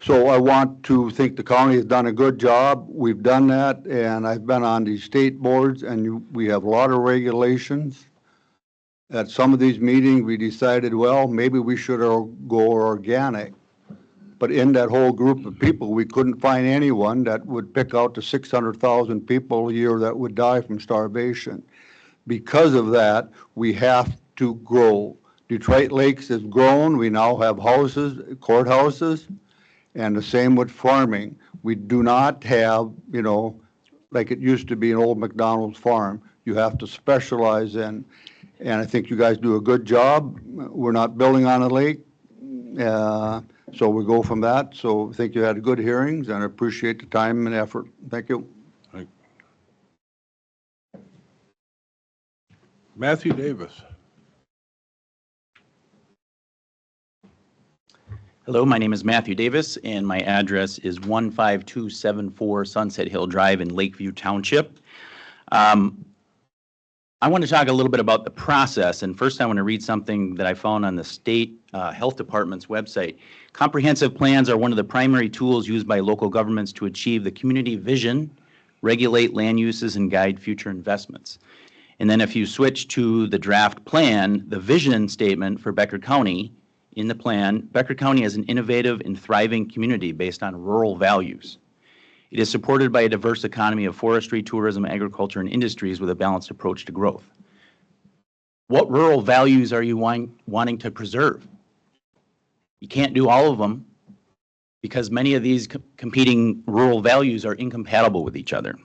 Speaker 11: So I want to think the county has done a good job. We've done that, and I've been on these state boards, and we have a lot of regulations. At some of these meetings, we decided, well, maybe we should go organic. But in that whole group of people, we couldn't find anyone that would pick out the 600,000 people a year that would die from starvation. Because of that, we have to grow. Detroit Lakes has grown. We now have houses, courthouses, and the same with farming. We do not have, like it used to be an old McDonald's farm. You have to specialize in, and I think you guys do a good job. We're not building on a lake. So we go from that. So I think you had good hearings, and I appreciate the time and effort. Thank you.
Speaker 2: Matthew Davis.
Speaker 12: Hello, my name is Matthew Davis, and my address is 15274 Sunset Hill Drive in Lakeview Township. I want to talk a little bit about the process, and first I want to read something that I found on the state health department's website. Comprehensive plans are one of the primary tools used by local governments to achieve the community vision, regulate land uses, and guide future investments. And then if you switch to the draft plan, the vision statement for Becker County, in the plan, Becker County is an innovative and thriving community based on rural values. It is supported by a diverse economy of forestry, tourism, agriculture, and industries with a balanced approach to growth. What rural values are you wanting to preserve? You can't do all of them because many of these competing rural values are incompatible with each other.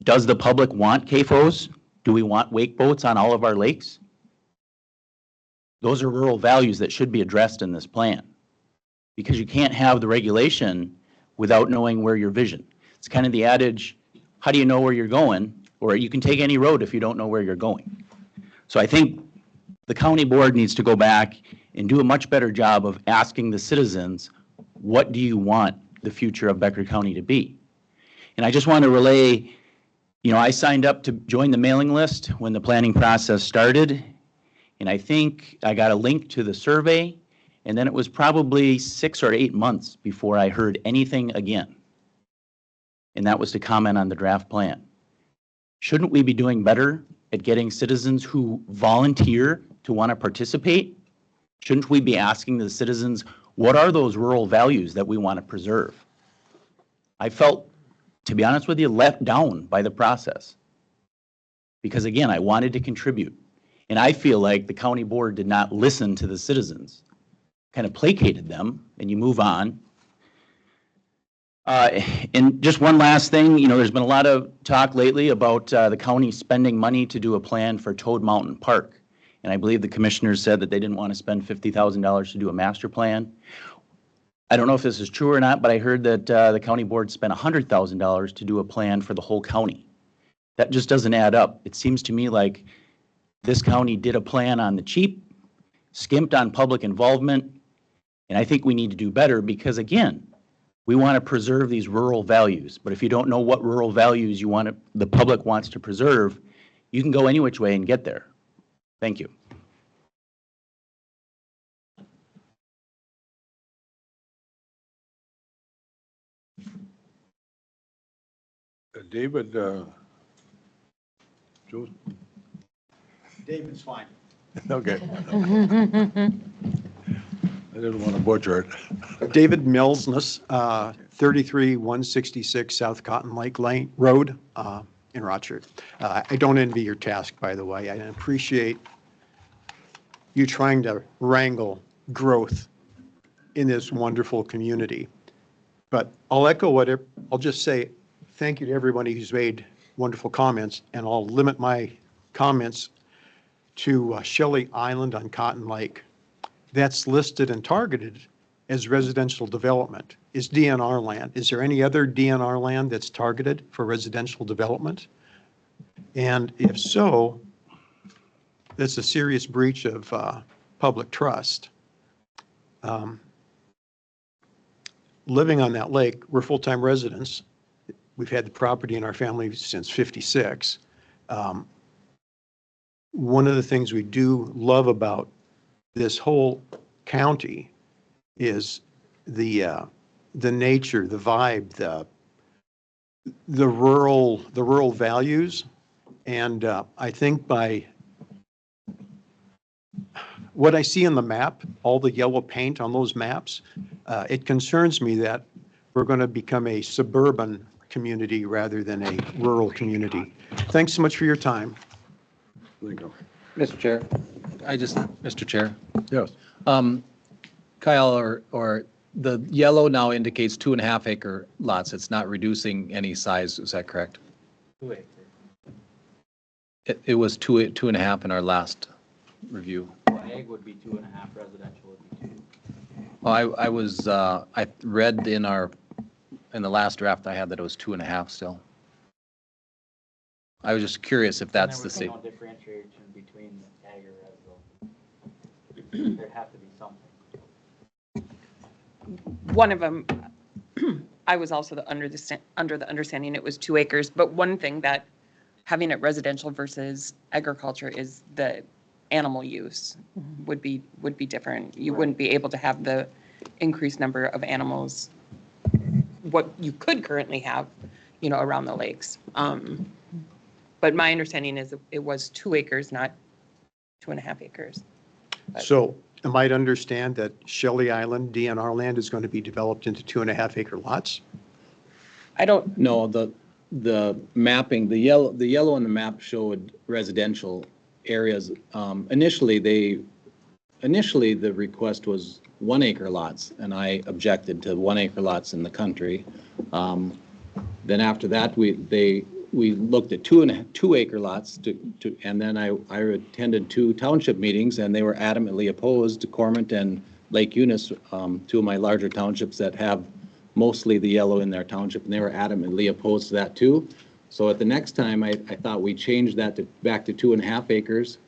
Speaker 12: Does the public want CAFOs? Do we want wake boats on all of our lakes? Those are rural values that should be addressed in this plan, because you can't have the regulation without knowing where your vision. It's kind of the adage, how do you know where you're going? Or you can take any road if you don't know where you're going. So I think the county board needs to go back and do a much better job of asking the citizens, what do you want the future of Becker County to be? And I just want to relay, I signed up to join the mailing list when the planning process started, and I think I got a link to the survey, and then it was probably 6 or 8 months before I heard anything again. And that was to comment on the draft plan. Shouldn't we be doing better at getting citizens who volunteer to want to participate? Shouldn't we be asking the citizens, what are those rural values that we want to preserve? I felt, to be honest with you, let down by the process. Because again, I wanted to contribute. And I feel like the county board did not listen to the citizens, kind of placated them, and you move on. And just one last thing, there's been a lot of talk lately about the county spending money to do a plan for Toad Mountain Park. And I believe the commissioners said that they didn't want to spend $50,000 to do a master plan. I don't know if this is true or not, but I heard that the county board spent $100,000 to do a plan for the whole county. That just doesn't add up. It seems to me like this county did a plan on the cheap, skimped on public involvement, and I think we need to do better because, again, we want to preserve these rural values. But if you don't know what rural values the public wants to preserve, you can go any which way and get there. Thank you.
Speaker 2: David, Joe?
Speaker 8: David's fine.
Speaker 2: Okay. I didn't want to butcher it.
Speaker 13: David Millsness, 33166 South Cotton Lake Lane Road in Rochford. I don't envy your task, by the way. I appreciate you trying to wrangle growth in this wonderful community. But I'll just say thank you to everybody who's made wonderful comments, and I'll limit my comments to Shelley Island on Cotton Lake. That's listed and targeted as residential development. Is DNR land. Is there any other DNR land that's targeted for residential development? And if so, that's a serious breach of public trust. Living on that lake, we're full-time residents. We've had the property in our family since '56. One of the things we do love about this whole county is the nature, the vibe, the rural values. And I think by what I see on the map, all the yellow paint on those maps, it concerns me that we're going to become a suburban community rather than a rural community. Thanks so much for your time.
Speaker 14: Mr. Chair, Mr. Chair,
Speaker 2: Yes.
Speaker 14: Kyle, or the yellow now indicates 2.5 acre lots. It's not reducing any size. Is that correct?
Speaker 15: 2 acres.
Speaker 14: It was 2.5 in our last review.
Speaker 15: Ag would be 2.5, residential would be 2.
Speaker 14: Well, I read in the last draft I had that it was 2.5 still. I was just curious if that's the same.
Speaker 15: There was no differentiation between ag or residential. There'd have to be something.
Speaker 16: One of them, I was also under the understanding it was 2 acres, but one thing that having it residential versus agriculture is the animal use would be different. You wouldn't be able to have the increased number of animals what you could currently have, around the lakes. But my understanding is it was 2 acres, not 2.5 acres.
Speaker 13: So am I to understand that Shelley Island DNR land is going to be developed into 2.5 acre lots?
Speaker 16: I don't.
Speaker 14: No, the mapping, the yellow on the map showed residential areas. Initially the request was 1 acre lots, and I objected to 1 acre lots in the country. Then after that, we looked at 2 acre lots and then I attended 2 township meetings, and they were adamantly opposed to Cormant and Lake Eunice, 2 of my larger townships that have mostly the yellow in their township, and they were adamantly opposed to that too. So at the next time, I thought we changed that back to 2.5 acres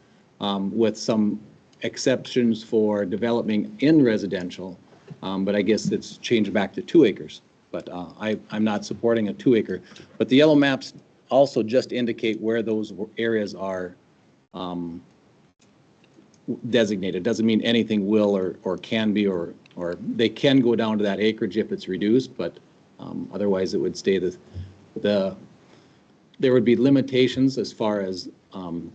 Speaker 14: with some exceptions for developing in residential, but I guess it's changed back to 2 acres. But I'm not supporting a 2 acre. But the yellow maps also just indicate where those areas are designated. Doesn't mean anything will or can be, or they can go down to that acreage if it's reduced, but otherwise it would stay there would be limitations as far as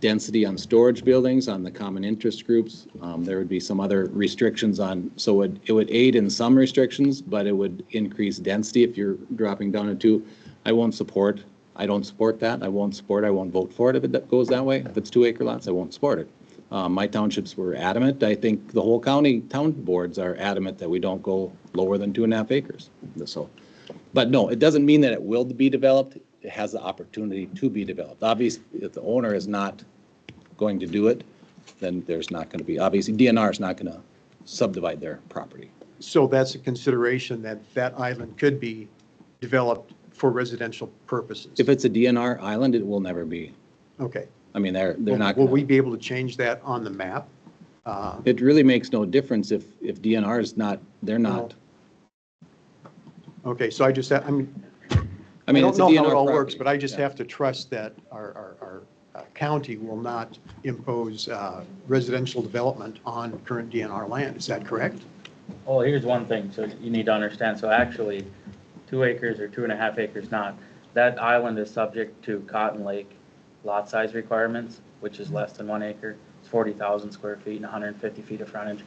Speaker 14: density on storage buildings, on the common interest groups. There would be some other restrictions so it would aid in some restrictions, but it would increase density if you're dropping down to 2. I don't support that. I won't vote for it if it goes that way. If it's 2 acre lots, I won't support it. My townships were adamant. I think the whole town boards are adamant that we don't go lower than 2.5 acres. So, but no, it doesn't mean that it will be developed. It has the opportunity to be developed. Obviously, if the owner is not going to do it, then there's not going to be, obviously DNR is not going to subdivide their property.
Speaker 13: So that's a consideration that island could be developed for residential purposes.
Speaker 14: If it's a DNR island, it will never be.
Speaker 13: Okay.
Speaker 14: I mean, they're not.
Speaker 13: Will we be able to change that on the map?
Speaker 14: It really makes no difference if DNR is not, they're not.
Speaker 13: Okay, so I don't
Speaker 14: it's a
Speaker 13: know
Speaker 14: DNR
Speaker 13: how it all
Speaker 14: property.
Speaker 13: works, but I just have to trust that our county will not impose residential development on current DNR land. Is that correct?
Speaker 15: Well, here's one thing, so you need to understand. So actually, 2 acres or 2.5 acres not. That island is subject to Cotton Lake lot size requirements, which is less than 1 acre. It's 40,000 square feet and 150 feet of frontage.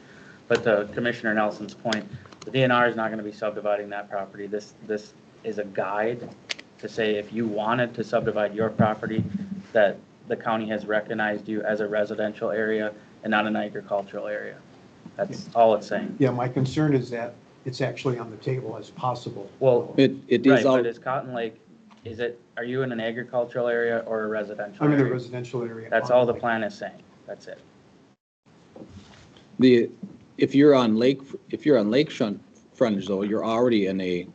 Speaker 15: But to Commissioner Nelson's point, the DNR is not going to be subdividing that property. This is a guide to say if you wanted to subdivide your property, that the county has recognized you as a residential area and not an agricultural area. That's all it's saying.
Speaker 13: Yeah, my concern is that it's actually on the table as possible.
Speaker 15: Well,
Speaker 14: it is
Speaker 15: right,
Speaker 14: all.
Speaker 15: but is Cotton Lake are you in an agricultural area or a residential
Speaker 13: I'm in the
Speaker 15: area?
Speaker 13: residential area.
Speaker 15: That's all the plan is saying. That's it.
Speaker 14: If you're on lakefront frontage though, you're already in a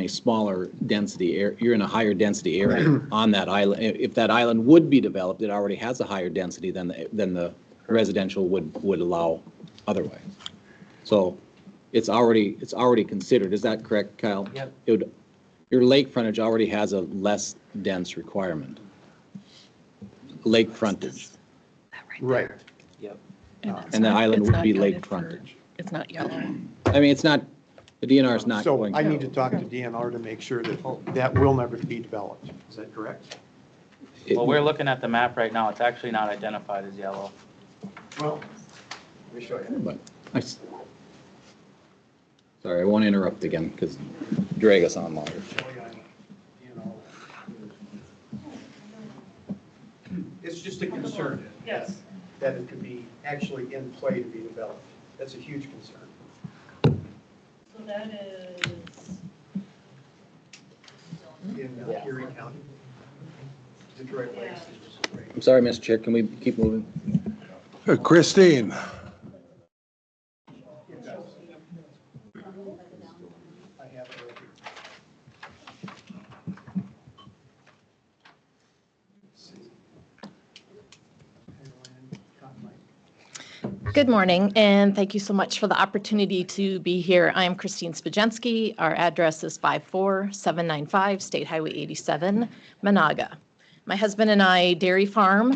Speaker 14: smaller density area, you're in a higher density area on that island. If that island would be developed, it already has a higher density than the residential would allow otherwise. So it's already considered. Is that correct, Kyle?
Speaker 15: Yep.
Speaker 14: Your lake frontage already has a less dense requirement. Lake frontage.
Speaker 13: Right.
Speaker 15: Yep.
Speaker 14: And the island
Speaker 3: It's
Speaker 14: would
Speaker 3: not
Speaker 14: be
Speaker 3: counted
Speaker 14: lake
Speaker 3: for-
Speaker 14: frontage.
Speaker 3: It's not yellow.
Speaker 14: I mean, it's not, the DNR is not
Speaker 13: So
Speaker 14: going.
Speaker 13: I need to talk to DNR to make sure that that will never be developed. Is that correct?
Speaker 15: Well, we're looking at the map right now. It's actually not identified as yellow.
Speaker 13: Well, let me show you.
Speaker 14: But sorry, I won't interrupt again because drag us on longer.
Speaker 13: It's just a concern. Yes. That it could be actually in play to be developed. That's a huge concern.
Speaker 3: So that is.
Speaker 13: In Erie County. Detroit Lakes.
Speaker 14: I'm sorry, Mr. Chair, can we keep moving?
Speaker 2: Christine?
Speaker 13: I have it right here.
Speaker 17: Good morning, and thank you so much for the opportunity to be here. I'm Christine Spajensky. Our address is 54795 State Highway 87, Monaga. My husband and I dairy farm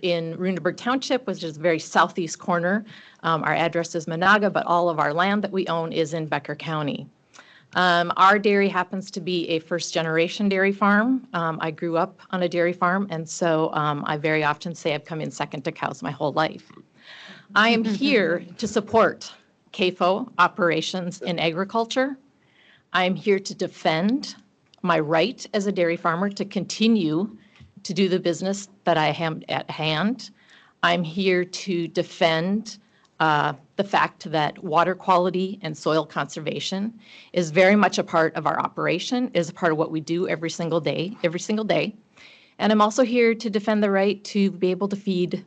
Speaker 17: in Runenburg Township, which is the very southeast corner. Our address is Monaga, but all of our land that we own is in Becker County. Our dairy happens to be a first-generation dairy farm. I grew up on a dairy farm, and so I very often say I've come in second to cows my whole life. I am here to support CAFO operations in agriculture. I am here to defend my right as a dairy farmer to continue to do the business that I am at hand. I'm here to defend the fact that water quality and soil conservation is very much a part of our operation, is a part of what we do every single day. And I'm also here to defend the right to be able to feed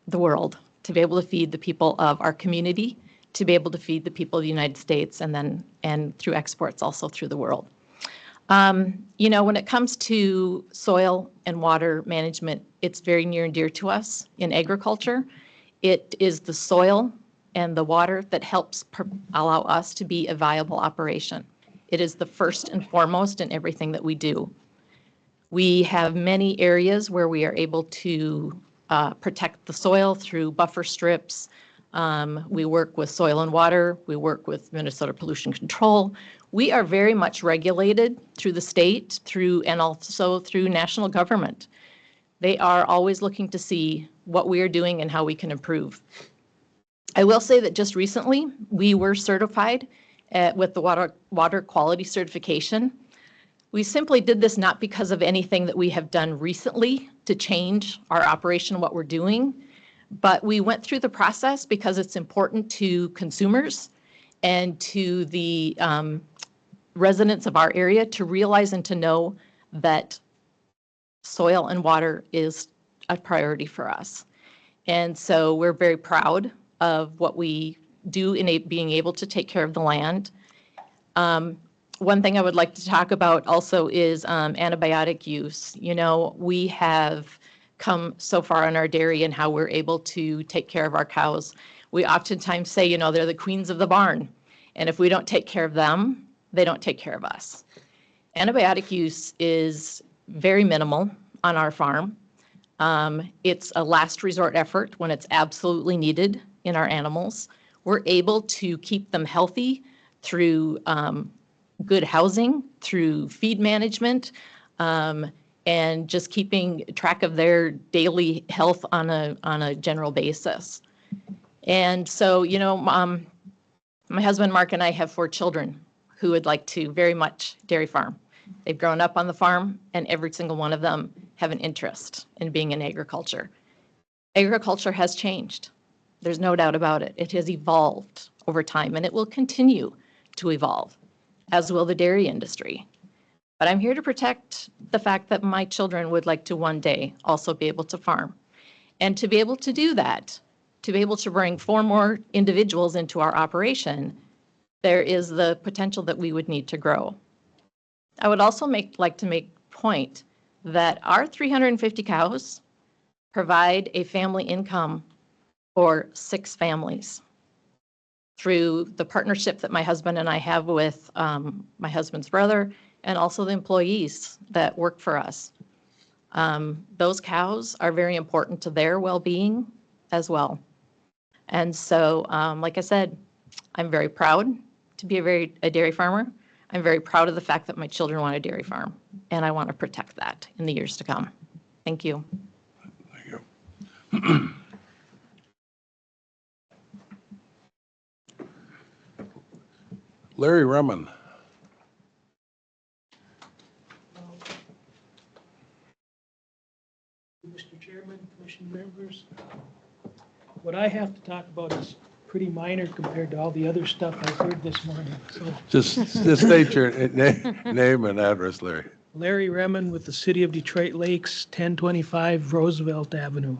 Speaker 17: the world, to be able to feed the people of our community, to be able to feed the people of the United States, and through exports also through the world. When it comes to soil and water management, it's very near and dear to us in agriculture. It is the soil and the water that helps allow us to be a viable operation. It is the first and foremost in everything that we do. We have many areas where we are able to protect the soil through buffer strips. We work with soil and water. We work with Minnesota Pollution Control. We are very much regulated through the state, and also through national government. They are always looking to see what we are doing and how we can improve. I will say that just recently, we were certified with the water quality certification. We simply did this not because of anything that we have done recently to change our operation, what we're doing, but we went through the process because it's important to consumers and to the residents of our area to realize and to know that soil and water is a priority for us. And so we're very proud of what we do in being able to take care of the land. One thing I would like to talk about also is antibiotic use. We have come so far on our dairy and how we're able to take care of our cows. We oftentimes say, they're the queens of the barn. And if we don't take care of them, they don't take care of us. Antibiotic use is very minimal on our farm. It's a last resort effort when it's absolutely needed in our animals. We're able to keep them healthy through good housing, through feed management, and just keeping track of their daily health on a general basis. And so, my husband Mark and I have 4 children who would like to very much dairy farm. They've grown up on the farm, and every single one of them have an interest in being in agriculture. Agriculture has changed. There's no doubt about it. It has evolved over time, and it will continue to evolve, as will the dairy industry. But I'm here to protect the fact that my children would like to one day also be able to farm. And to be able to do that, to be able to bring 4 more individuals into our operation, there is the potential that we would need to grow. I would also like to make point that our 350 cows provide a family income for 6 families through the partnership that my husband and I have with my husband's brother and also the employees that work for us. Those cows are very important to their well-being as well. And so, like I said, I'm very proud to be a dairy farmer. I'm very proud of the fact that my children want a dairy farm, and I want to protect that in the years to come. Thank you.
Speaker 2: Thank you. Larry Remen.
Speaker 18: Mr. Chairman, Commission members, what I have to talk about is pretty minor compared to all the other stuff I've heard this morning. So,
Speaker 2: Just state your name and address, Larry.
Speaker 18: Larry Remen with the City of Detroit Lakes, 1025 Roosevelt Avenue.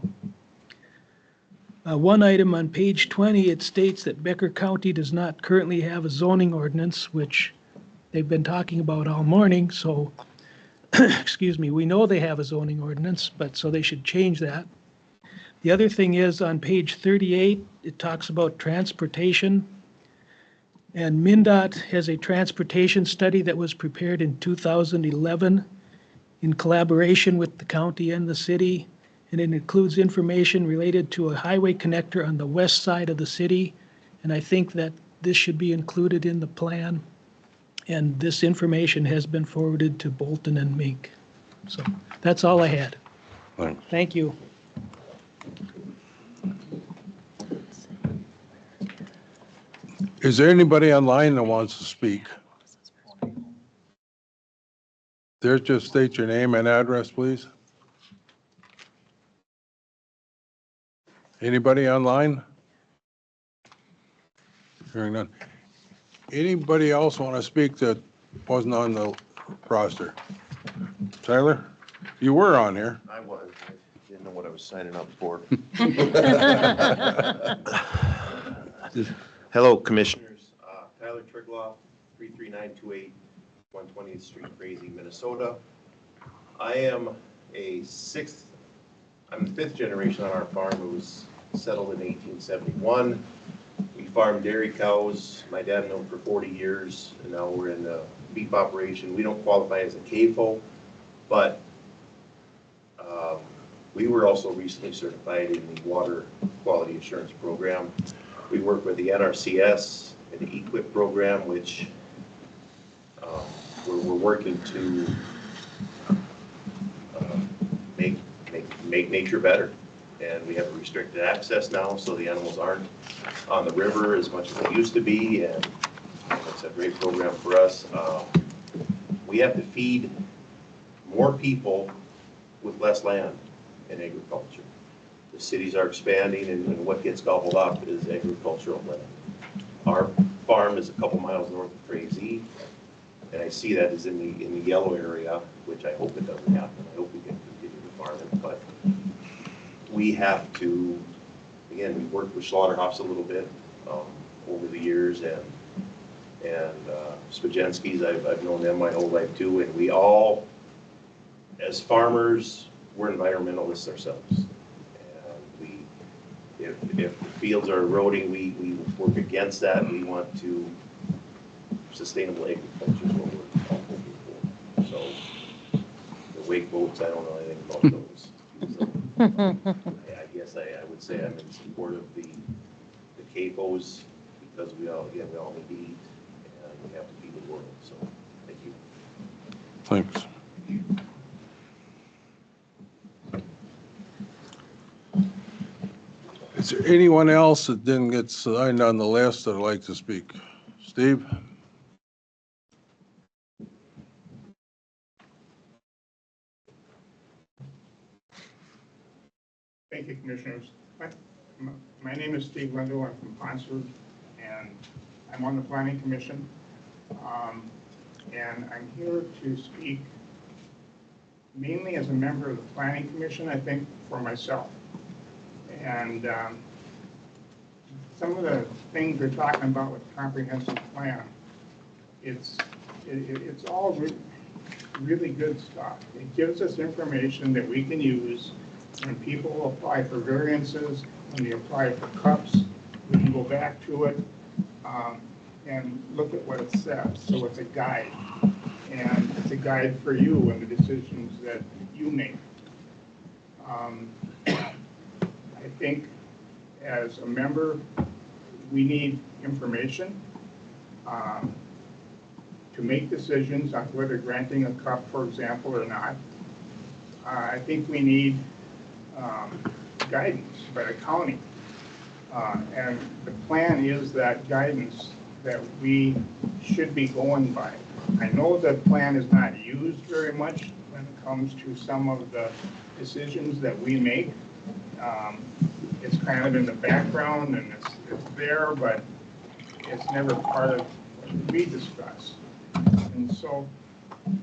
Speaker 18: One item on page 20, it states that Becker County does not currently have a zoning ordinance, which they've been talking about all morning, so, excuse me, we know they have a zoning ordinance, but so they should change that. The other thing is on page 38, it talks about transportation. And MnDOT has a transportation study that was prepared in 2011 in collaboration with the county and the city. And it includes information related to a highway connector on the west side of the city. And I think that this should be included in the plan. And this information has been forwarded to Bolton and Mink. So that's all I had.
Speaker 2: Thanks.
Speaker 18: Thank you.
Speaker 2: Is there anybody online that wants to speak? There, just state your name and address, please. Anybody online? Hearing none. Anybody else want to speak that wasn't on the roster? Tyler, you were on here.
Speaker 1: I was. I didn't know what I was signing up for. Hello, Commissioners. Tyler Trigloff, 33928 120th Street, Crazy, Minnesota. I am I'm the 5th generation on our farm. It was settled in 1871. We farmed dairy cows. My dad milked for 40 years, and now we're in the beef operation. We don't qualify as a CAFO, but we were also recently certified in the Water Quality Assurance Program. We work with the NRCS and the EQIP program, which we're working to make nature better. And we have restricted access now, so the animals aren't on the river as much as they used to be, and it's a great program for us. We have to feed more people with less land in agriculture. The cities are expanding, and what gets gobbled up is agricultural land. Our farm is a couple miles north of Crazy, and I see that as in the yellow area, which I hope it doesn't happen. I hope we can continue to farm it, but we have to, again, we've worked with slaughterhouse a little bit over the years, and Spajenski's, I've known them my whole life too, and we all, as farmers, we're environmentalists ourselves. And if the fields are eroding, we work against that. We want to, sustainable agriculture is what we're all hoping for. So the wake boats, I don't know anything about those. So, I guess I would say I'm in support of the CAFOs because we all need to eat and we have to feed the world. So thank you.
Speaker 2: Thanks. Is there anyone else that didn't get signed on the list that'd like to speak? Steve?
Speaker 19: Thank you, Commissioners. My name is Steve Lindo. I'm from Ponsford, and I'm on the Planning Commission. And I'm here to speak mainly as a member of the Planning Commission, I think, for myself. And some of the things we're talking about with comprehensive plan, it's all really good stuff. It gives us information that we can use when people apply for variances, when they apply for cups. We can go back to it and look at what it says. So it's a guide. And it's a guide for you and the decisions that you make. I think as a member, we need information to make decisions on whether granting a cup, for example, or not. I think we need guidance by the county. And the plan is that guidance that we should be going by. I know that plan is not used very much when it comes to some of the decisions that we make. It's kind of in the background and it's there, but it's never part of what we discuss. And so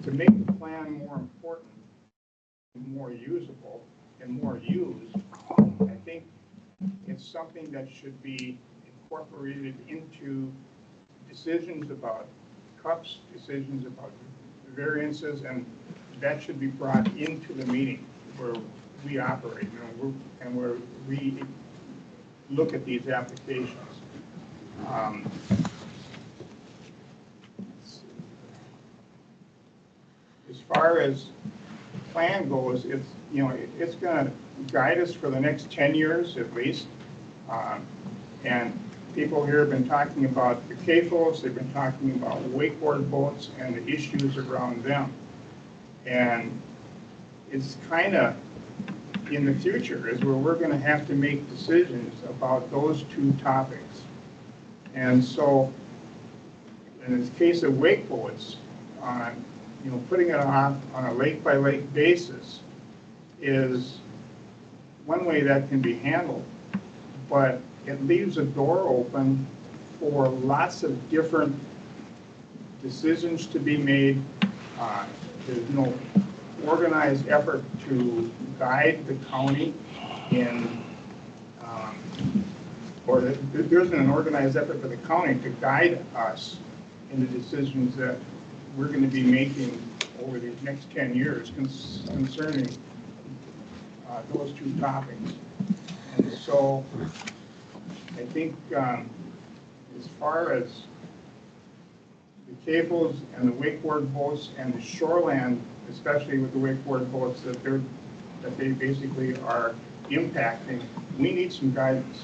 Speaker 19: to make the plan more important, more usable, and more used, I think it's something that should be incorporated into decisions about cups, decisions about variances, and that should be brought into the meeting where we operate, and where we look at these applications. As far as the plan goes, it's going to guide us for the next 10 years at least. And people here have been talking about the CAFOs, they've been talking about wakeboard boats and the issues around them. And it's kind of in the future is where we're going to have to make decisions about those two topics. And so in the case of wakeboards, putting it on a lake-by-lake basis is one way that can be handled, but it leaves a door open for lots of different decisions to be made. There's no organized effort to guide the county in, or there isn't an organized effort for the county to guide us in the decisions that we're going to be making over these next 10 years concerning those two topics. And so I think as far as the cables and the wakeboard boats and the shoreland, especially with the wakeboard boats that they basically are impacting, we need some guidance.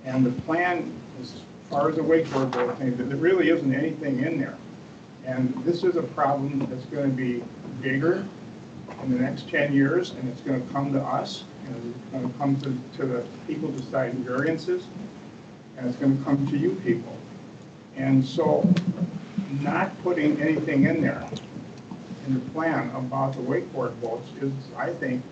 Speaker 19: And the plan, as far as the wakeboard boat thing, there really isn't anything in there. And this is a problem that's going to be bigger in the next 10 years, and it's going to come to us, and it's going to come to the people deciding variances, and it's going to come to you people. And so not putting anything in there in the plan about the wakeboard boats is, I think,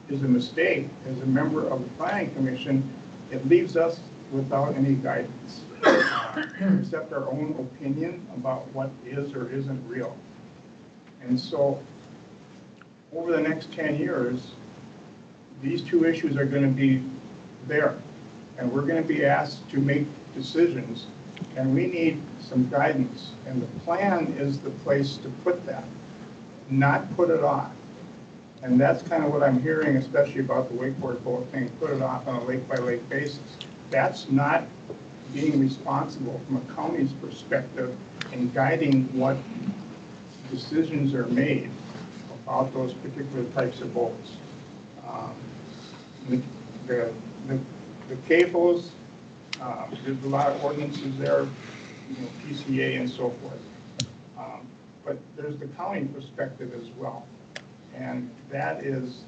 Speaker 19: is a mistake. As a member of the Planning Commission, it leaves us without any guidance, except our own opinion about what is or isn't real. And so over the next 10 years, these two issues are going to be there, and we're going to be asked to make decisions, and we need some guidance. And the plan is the place to put that, not put it off. And that's kind of what I'm hearing, especially about the wakeboard boat thing, put it off on a lake-by-lake basis. That's not being responsible from a county's perspective in guiding what decisions are made about those particular types of boats. The CAFOs, there's a lot of ordinances there, PCA and so forth. But there's the county perspective as well. And that is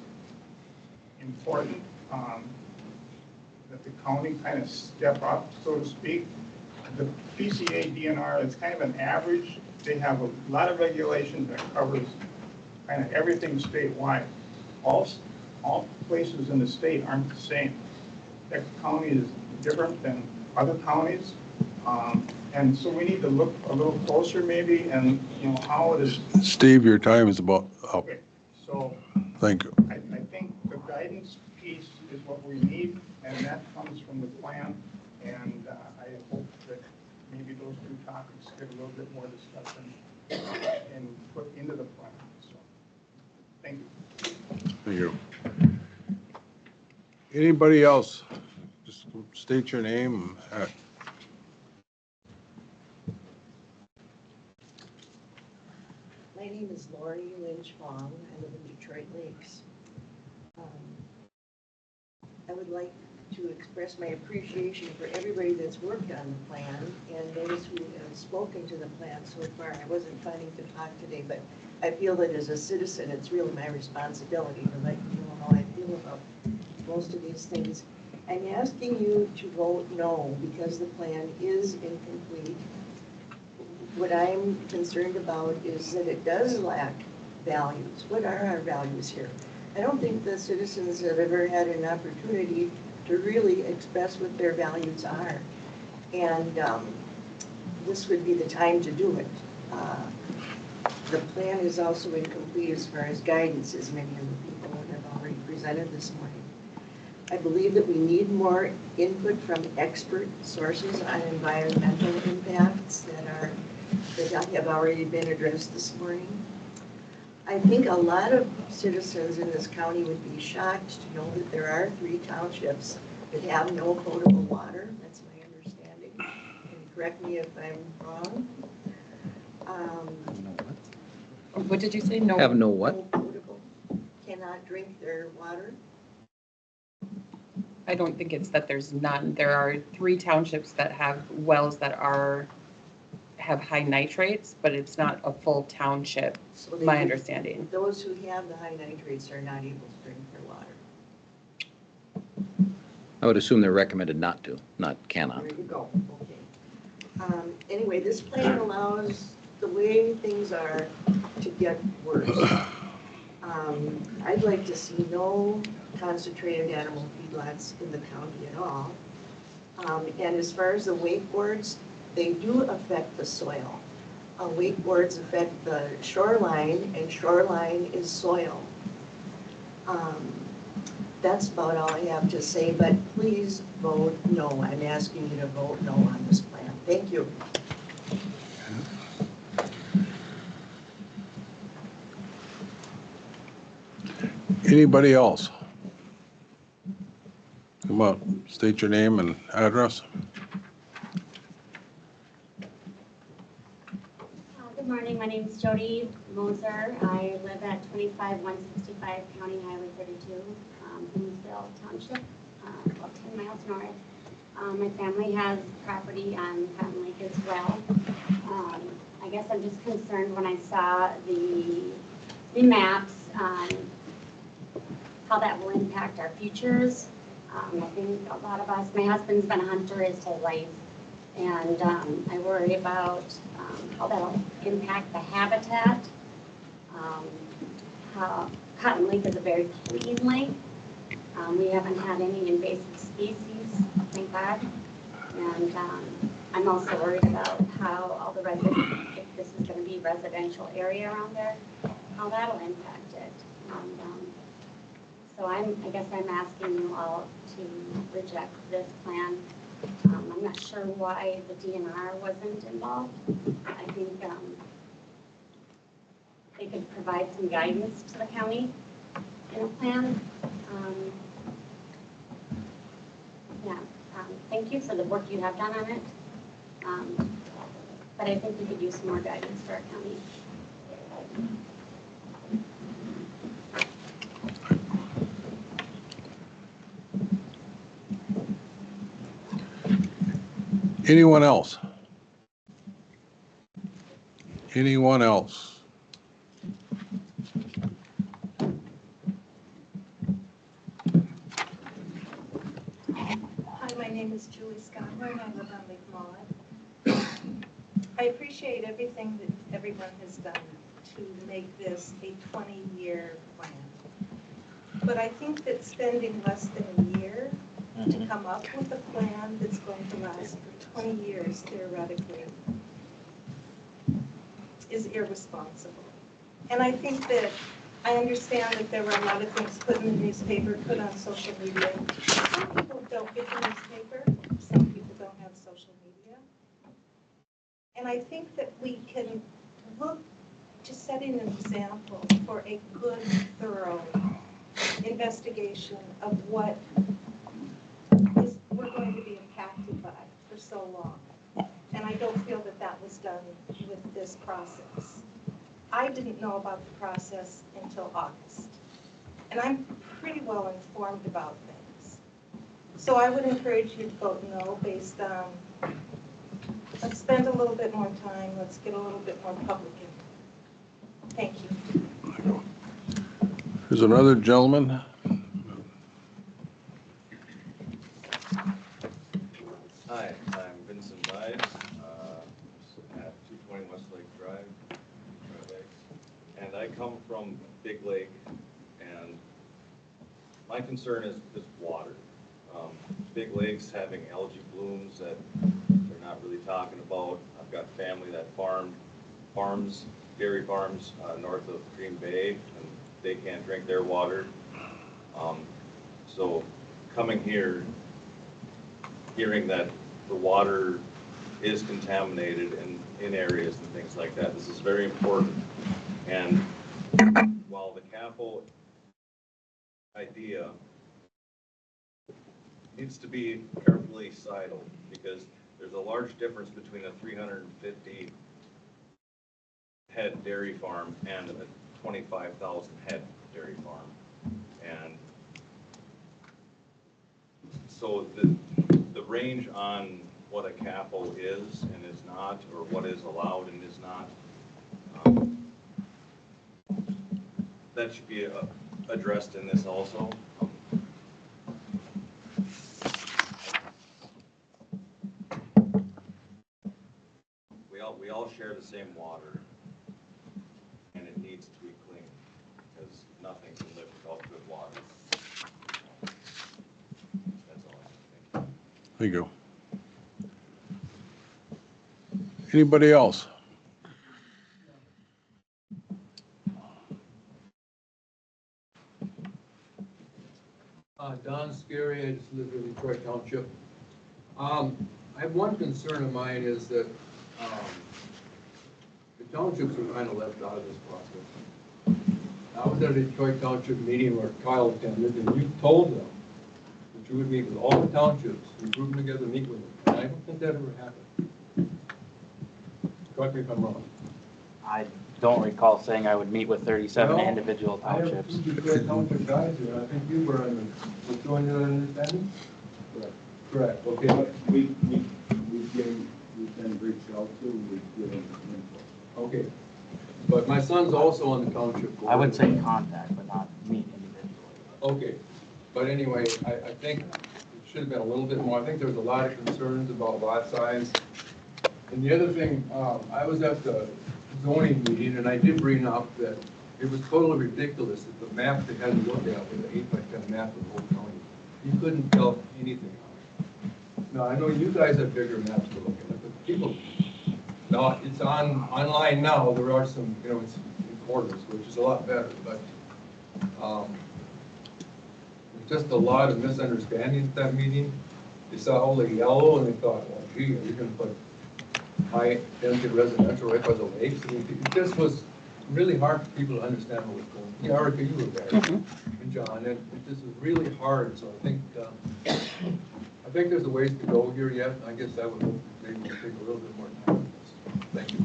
Speaker 19: important, that the county kind of step up, so to speak. The PCA DNR is kind of an average. They have a lot of regulations that covers kind of everything statewide. All places in the state aren't the same. Becker County is different than other counties, And so we need to look a little closer maybe and, how it is.
Speaker 2: Steve, your time is about up.
Speaker 19: Okay, so
Speaker 2: Thank you.
Speaker 19: I think the guidance piece is what we need, and that comes from the plan. And I hope that maybe those two topics get a little bit more discussion and put into the plan. So, thank you.
Speaker 2: Thank you. Anybody else? Just state your name.
Speaker 20: My name is Lori Lynch Fong. I live in Detroit Lakes. I would like to express my appreciation for everybody that's worked on the plan and those who have spoken to the plan so far. I wasn't planning to talk today, but I feel that as a citizen, it's really my responsibility to let you know how I feel about most of these things. I'm asking you to vote no because the plan is incomplete. What I'm concerned about is that it does lack values. What are our values here? I don't think the citizens have ever had an opportunity to really express what their values are. And this would be the time to do it. The plan is also incomplete as far as guidance, as many of the people have already presented this morning. I believe that we need more input from expert sources on environmental impacts that have already been addressed this morning. I think a lot of citizens in this county would be shocked to know that there are 3 townships that have no potable water. That's my understanding. Can you correct me if I'm wrong?
Speaker 16: What did you say? No.
Speaker 14: Have no what?
Speaker 20: No potable, cannot drink their water.
Speaker 16: I don't think it's that there's none. There are 3 townships that have wells that have high nitrates, but it's not a full township,
Speaker 20: So
Speaker 16: my understanding.
Speaker 20: Those who have the high nitrates are not able to drink their water.
Speaker 14: I would assume they're recommended not to, not cannot.
Speaker 20: There you go, okay. Anyway, this plan allows the way things are to get worse. I'd like to see no concentrated animal feedlots in the county at all. And as far as the wakeboards, they do affect the soil. Wakeboards affect the shoreline, and shoreline is soil. That's about all I have to say, but please vote no. I'm asking you to vote no on this plan. Thank you.
Speaker 2: Anybody else? Come on, state your name and address.
Speaker 21: Good morning, my name is Jody Moser. I live at 25165 County Highway 32, Bloomsdale Township, about 10 miles north. My family has property on Cotton Lake as well. I guess I'm just concerned when I saw the maps on how that will impact our futures. I think a lot of us, my husband's been a hunter his whole life, and I worry about how that'll impact the habitat. How Cotton Lake is a very clean lake. We haven't had any invasive species, thank God. And I'm also worried about how all the residents, if this is going to be residential area around there, how that'll impact it. And, so I guess I'm asking you all to reject this plan. I'm not sure why the DNR wasn't involved. I think they could provide some guidance to the county in a plan. Thank you for the work you have done on it. But I think we could use some more guidance for our county.
Speaker 2: Anyone else? Anyone else?
Speaker 22: Hi, my name is Julie Scotler, and I live on Lake Maud. I appreciate everything that everyone has done to make this a 20-year plan. But I think that spending less than a year to come up with a plan that's going to last for 20 years theoretically is irresponsible. And I think that I understand that there were a lot of things put in the newspaper, put on social media. Some people don't get the newspaper, some people don't have social media. And I think that we can look to setting an example for a good, thorough investigation of what we're going to be impacted by for so long. And I don't feel that that was done with this process. I didn't know about the process until August. And I'm pretty well informed about things. So I would encourage you to vote no based on, let's spend a little bit more time, let's get a little bit more public input. Thank you.
Speaker 2: There's another gentleman.
Speaker 4: Hi, I'm Vincent Dives, at 220 Westlake Drive, and I come from Big Lake, and my concern is water. Big Lake's having algae blooms that they're not really talking about. I've got family that farms, dairy farms north of Green Bay, and they can't drink their water. So coming here, hearing that the water is contaminated in areas and things like that, this is very important. And while the CAFO idea needs to be carefully sidled, because there's a large difference between a 350 head dairy farm and a 25,000 head dairy farm. And so the range on what a CAFO is and is not, or what is allowed and is not, that should be addressed in this also. We all share the same water, and it needs to be clean, because nothing can live without good water. That's all I think.
Speaker 2: Thank you. Anybody else?
Speaker 6: Don Scary, I just live in Detroit Township. I have one concern of mine is that the townships are kind of left out of this process. I was at a Detroit Township meeting where Kyle attended, and you told them that you would meet with all the townships, you group them together, meet with them. And I don't think that ever happened. Correct me if I'm wrong.
Speaker 15: I don't recall saying I would meet with 37
Speaker 6: Well,
Speaker 15: individual townships.
Speaker 6: I have two Detroit Township guys here, I think you were on the, was you on your understanding? Correct, okay.
Speaker 23: We've been reached out to, we've given info.
Speaker 6: Okay, but my son's also on the township board.
Speaker 15: I would say contact, but not meet individually.
Speaker 6: Okay, but anyway, I think it should have been a little bit more. I think there was a lot of concerns about lot size. And the other thing, I was at the zoning meeting, and I did bring up that it was totally ridiculous that the map they had to look at was an 8x10 map of the whole county. You couldn't tell anything on it. Now, I know you guys have bigger maps to look at, but people, no, it's online now. There are some, it's in quarters, which is a lot better, but just a lot of misunderstandings at that meeting. They saw all the yellow and they thought, well, gee, are you going to put high density residential right by the lakes? I mean, it just was really hard for people to understand what was going on. Yeah, Erica, you were there, and John, and it just was really hard. So I think there's a ways to go here yet. I guess I would hope maybe we'll take a little bit more time on this. Thank you.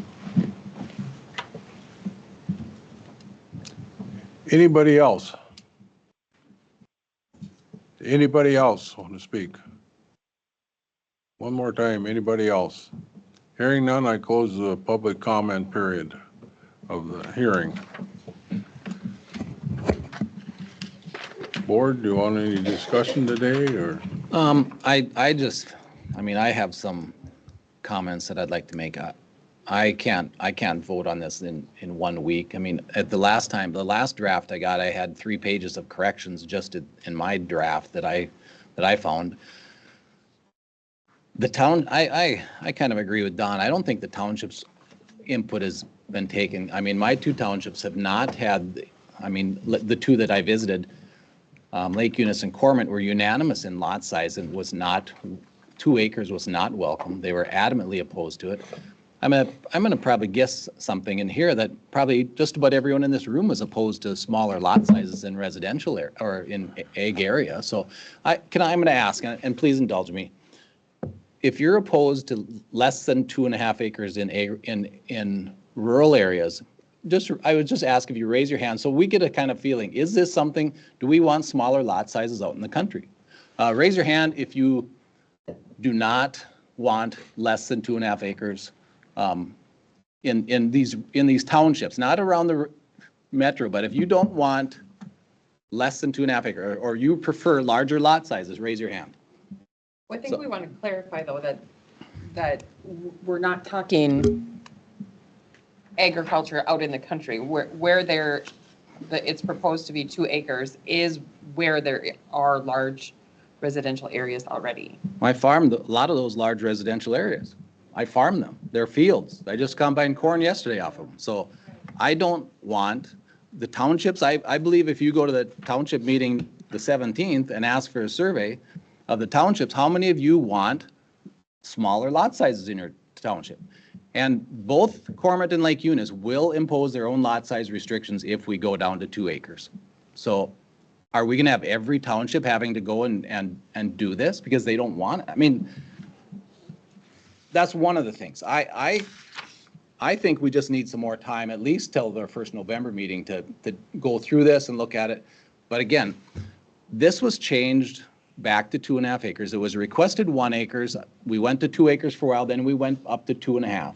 Speaker 2: Anybody else? Anybody else want to speak? One more time, anybody else? Hearing none, I close the public comment period of the hearing. Board, do you want any discussion today, or?
Speaker 14: I have some comments that I'd like to make. I can't vote on this in 1 week. I mean, at the last draft I got, I had 3 pages of corrections just in my draft that I that I found. The town, I kind of agree with Don. I don't think the township's input has been taken. I mean, my two townships have not had, I mean, the two that I visited, Lake Eunice and Cormant, were unanimous in lot size and was not, 2 acres was not welcome. They were adamantly opposed to it. I'm gonna probably guess something in here that probably just about everyone in this room was opposed to smaller lot sizes in residential area or in ag area. So I'm gonna ask, and please indulge me, if you're opposed to less than 2.5 acres in rural areas, I would just ask if you raise your hand so we get a kind of feeling, is this something, do we want smaller lot sizes out in the country? Raise your hand if you do not want less than 2.5 acres in these townships, not around the metro, but if you don't want less than 2.5 acres, or you prefer larger lot sizes, raise your hand.
Speaker 16: Well, I think we want to clarify, though, that we're not talking agriculture out in the country. Where it's proposed to be 2 acres is where there are large residential areas already.
Speaker 14: I farmed a lot of those large residential areas. I farm them. They're fields. I just combined corn yesterday off of them. So I don't want the townships. I believe if you go to the township meeting the 17th and ask for a survey of the townships, how many of you want smaller lot sizes in your township? And both Cormant and Lake Eunice will impose their own lot size restrictions if we go down to 2 acres. So are we going to have every township having to go and do this because they don't want it? I mean, that's one of the things. I think we just need some more time, at least till the first November meeting, to go through this and look at it. But again, this was changed back to 2.5 acres. It was requested 1 acres. We went to 2 acres for a while, then we went up to 2.5.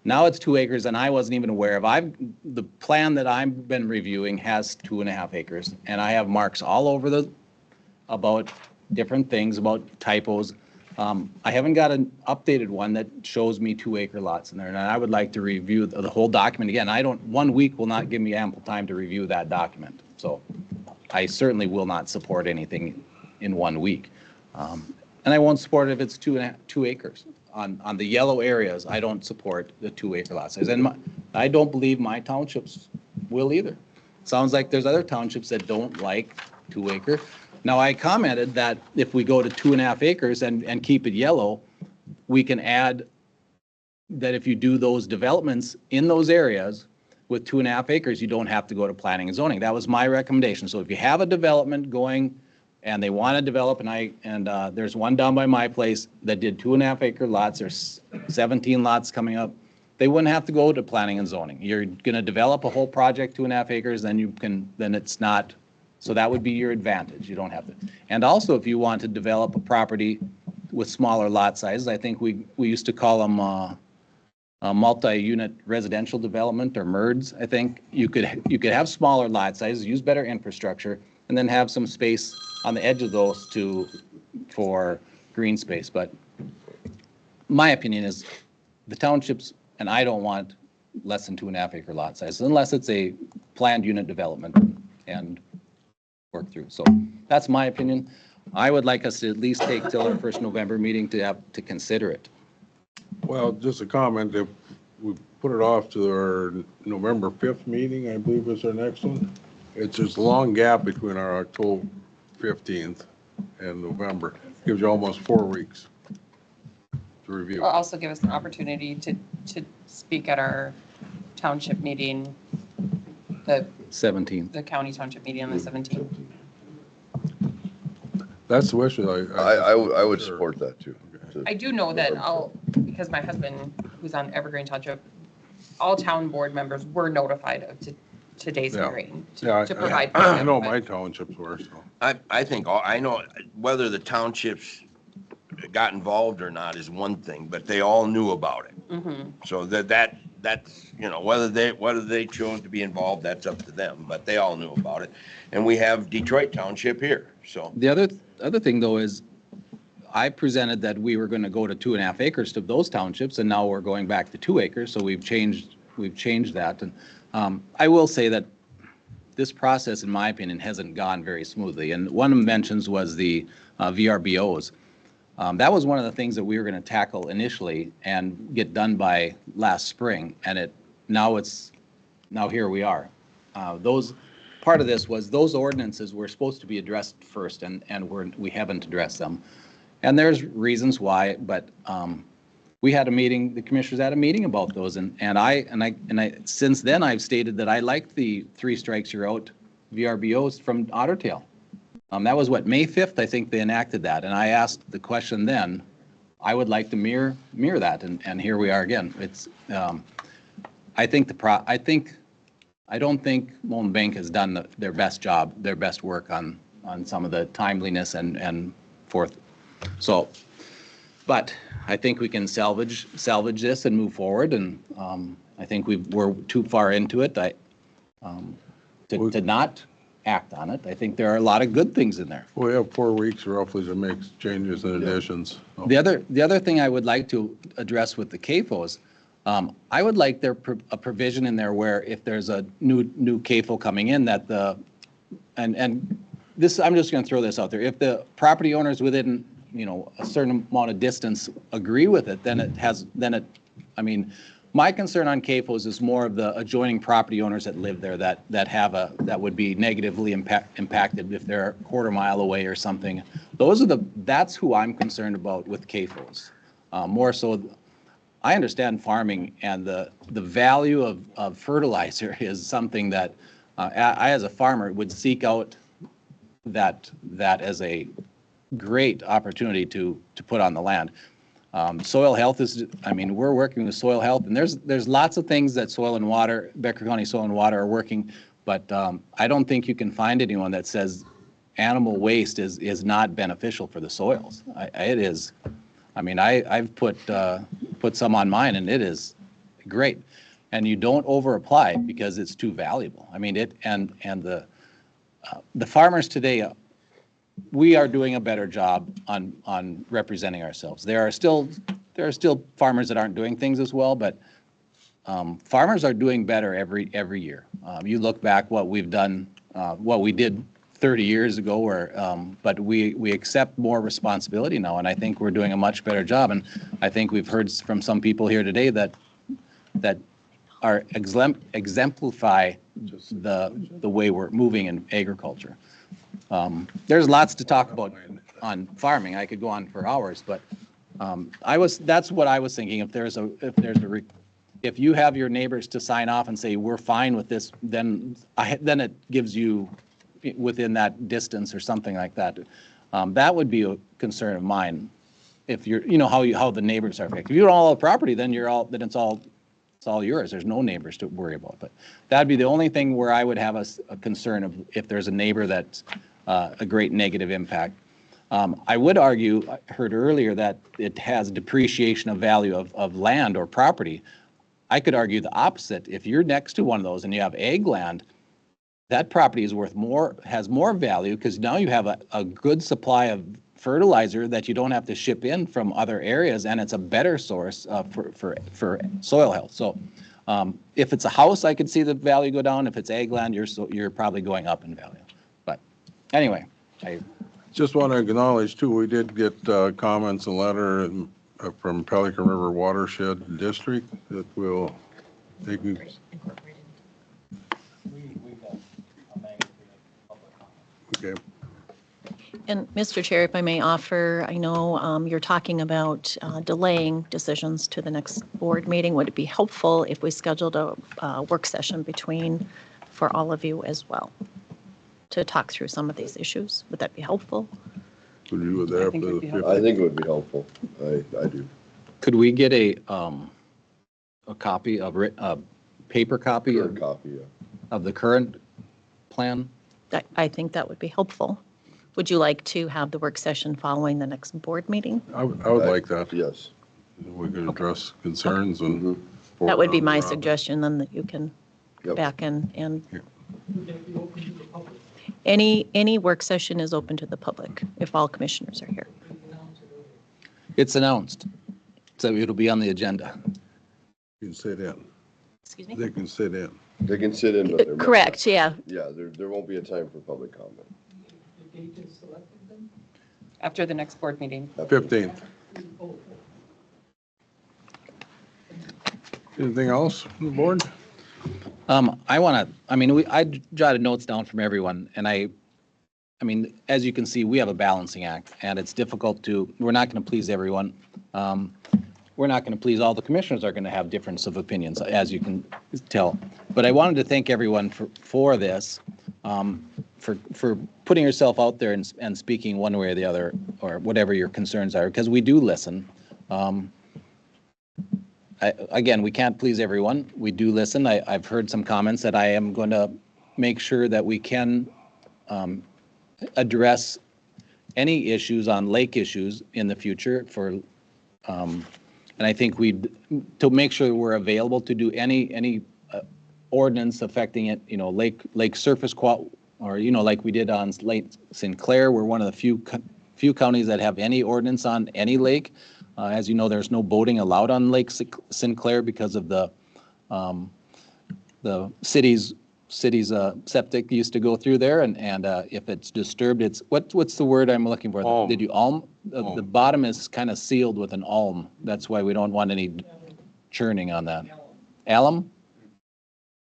Speaker 14: Now it's 2 acres, and I wasn't even aware of. The plan that I've been reviewing has 2.5 acres, and I have marks all over about different things, about typos. I haven't got an updated one that shows me 2 acre lots in there, and I would like to review the whole document again. 1 week will not give me ample time to review that document, so I certainly will not support anything in 1 week. And I won't support it if it's 2 acres. On the yellow areas, I don't support the 2 acre lot size. And I don't believe my townships will either. Sounds like there's other townships that don't like 2 acre. Now, I commented that if we go to 2.5 acres and keep it yellow, we can add that if you do those developments in those areas with 2.5 acres, you don't have to go to planning and zoning. That was my recommendation. So if you have a development going and they want to develop, and there's one down by my place that did 2.5 acre lots. There's 17 lots coming up. They wouldn't have to go to planning and zoning. You're going to develop a whole project 2.5 acres, then it's not. So that would be your advantage. You don't have to. And also, if you want to develop a property with smaller lot sizes, I think we used to call them a multi-unit residential development, or MURDs. I think you could have smaller lot sizes, use better infrastructure, and then have some space on the edge of those for green space. But my opinion is the townships, and I don't want less than 2.5 acre lot sizes unless it's a planned unit development and work through. So that's my opinion. I would like us to at least take till our first November meeting to consider it.
Speaker 2: Well, just a comment, if we put it off to our November 5th meeting, I believe is our next one. It's just a long gap between our October 15th and November. Gives you almost 4 weeks to review.
Speaker 16: Will also give us an opportunity to speak at our township meeting, the
Speaker 14: 17th.
Speaker 16: The county township meeting on the 17th.
Speaker 2: That's the wish.
Speaker 1: I would support that too.
Speaker 16: I do know that because my husband, who's on Evergreen Township, all town board members were notified of today's hearing to provide.
Speaker 2: I know my townships were, so.
Speaker 5: I know whether the townships got involved or not is one thing, but they all knew about it.
Speaker 16: Mm-hmm.
Speaker 5: So that's, whether they chose to be involved, that's up to them, but they all knew about it. And we have Detroit Township here, so.
Speaker 14: The other thing, though, is I presented that we were going to go to 2.5 acres to those townships, and now we're going back to 2 acres, so we've changed that. And I will say that this process, in my opinion, hasn't gone very smoothly. And one of the mentions was the VRBOs. That was one of the things that we were going to tackle initially and get done by last spring, and now here we are. Part of this was those ordinances were supposed to be addressed first, and we haven't addressed them. And there's reasons why, but we had a meeting, the commissioners had a meeting about those, and I since then I've stated that I liked the 3 strikes you're out VRBOs from Otter Tail. That was what, May 5th, I think they enacted that, and I asked the question then. I would like to mirror that, and here we are again. It's I don't think Bolton Bank has done their best job, their best work on some of the timeliness and forth. So, but I think we can salvage this and move forward, and I think we're too far into it to not act on it. I think there are a lot of good things in there.
Speaker 2: We have 4 weeks roughly to make changes and additions. So.
Speaker 14: The other thing I would like to address with the CAFOs, I would like a provision in there where if there's a new CAFO coming in, that and this, I'm just going to throw this out there. If the property owners within a certain amount of distance agree with it, I mean, my concern on CAFOs is more of the adjoining property owners that live there that would be negatively impacted if they're a quarter mile away or something. That's who I'm concerned about with CAFOs. More so, I understand farming and the value of fertilizer is something that I, as a farmer, would seek out that as a great opportunity to put on the land. Soil health we're working with soil health, and there's lots of things that Soil and Water, Becker County Soil and Water are working, but I don't think you can find anyone that says animal waste is not beneficial for the soils. It is. I mean, I've put some on mine, and it is great. And you don't over apply because it's too valuable. I mean, the farmers today, we are doing a better job on representing ourselves. There are still farmers that aren't doing things as well, but farmers are doing better every year. You look back what we've done, what we did 30 years ago, but we accept more responsibility now, and I think we're doing a much better job. And I think we've heard from some people here today that are exemplify the way we're moving in agriculture. There's lots to talk about on farming. I could go on for hours, but that's what I was thinking. If you have your neighbors to sign off and say we're fine with this, then it gives you within that distance or something like that. That would be a concern of mine. If you're, how the neighbors are affected. If you own all the property, then it's all yours. There's no neighbors to worry about. But that'd be the only thing where I would have a concern of if there's a neighbor that's a great negative impact. I would argue, I heard earlier, that it has depreciation of value of land or property. I could argue the opposite. If you're next to one of those and you have ag land, that property is worth more, has more value, because now you have a good supply of fertilizer that you don't have to ship in from other areas, and it's a better source for soil health. So if it's a house, I could see the value go down. If it's ag land, you're probably going up in value. But anyway, I
Speaker 2: just want to acknowledge too, we did get comments and letter from Pelican River Watershed District that will take. Okay.
Speaker 17: And Mr. Chair, if I may offer, I know you're talking about delaying decisions to the next board meeting. Would it be helpful if we scheduled a work session for all of you as well to talk through some of these issues? Would that be helpful?
Speaker 2: Could you do that?
Speaker 1: I think it would be helpful. I do.
Speaker 14: Could we get a copy of a paper copy of the current plan?
Speaker 17: I think that would be helpful. Would you like to have the work session following the next board meeting?
Speaker 2: I would like that.
Speaker 1: Yes.
Speaker 2: We could address concerns and.
Speaker 17: That would be my suggestion, then, that you can back and any work session is open to the public if all commissioners are here.
Speaker 14: It's announced, so it'll be on the agenda.
Speaker 2: You can say that.
Speaker 3: Excuse me?
Speaker 2: They can sit in.
Speaker 1: They can sit in, but they're.
Speaker 17: Correct, yeah.
Speaker 1: Yeah, there won't be a time for public comment.
Speaker 16: After the next board meeting.
Speaker 2: 15th. Anything else from the board?
Speaker 14: I jotted notes down from everyone, and I mean, as you can see, we have a balancing act, and it's difficult we're not going to please everyone. We're not going to please all the commissioners are going to have difference of opinions, as you can tell. But I wanted to thank everyone for this, for putting yourself out there and speaking one way or the other, or whatever your concerns are, because we do listen. Again, we can't please everyone. We do listen. I've heard some comments that I am going to make sure that we can address any issues on lake issues in the future and I think to make sure we're available to do any ordinance affecting it, lake surface or, like we did on Lake Sinclair. We're one of the few counties that have any ordinance on any lake. As you know, there's no boating allowed on Lake Sinclair because of the city's septic used to go through there, and if it's disturbed, it's what's the word I'm looking for?
Speaker 2: Alm.
Speaker 14: Did you alm? The bottom is kind of sealed with an alum. That's why we don't want any churning on that. Alum.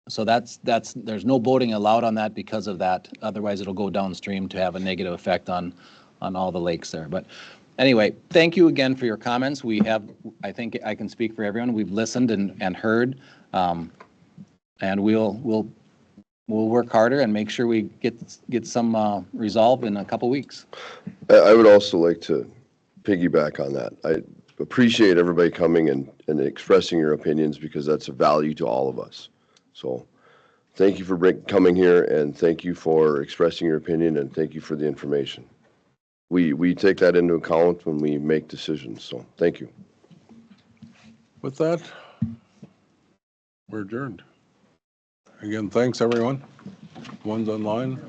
Speaker 14: So there's no boating allowed on that because of that. Otherwise, it'll go downstream to have a negative effect on all the lakes there. But anyway, thank you again for your comments. I think I can speak for everyone. We've listened and heard, and we'll work harder and make sure we get some resolve in a couple weeks.
Speaker 1: I would also like to piggyback on that. I appreciate everybody coming and expressing your opinions because that's a value to all of us. So thank you for coming here, and thank you for expressing your opinion, and thank you for the information. We take that into account when we make decisions, so thank you.
Speaker 2: With that, we're adjourned. Again, thanks, everyone. One's online.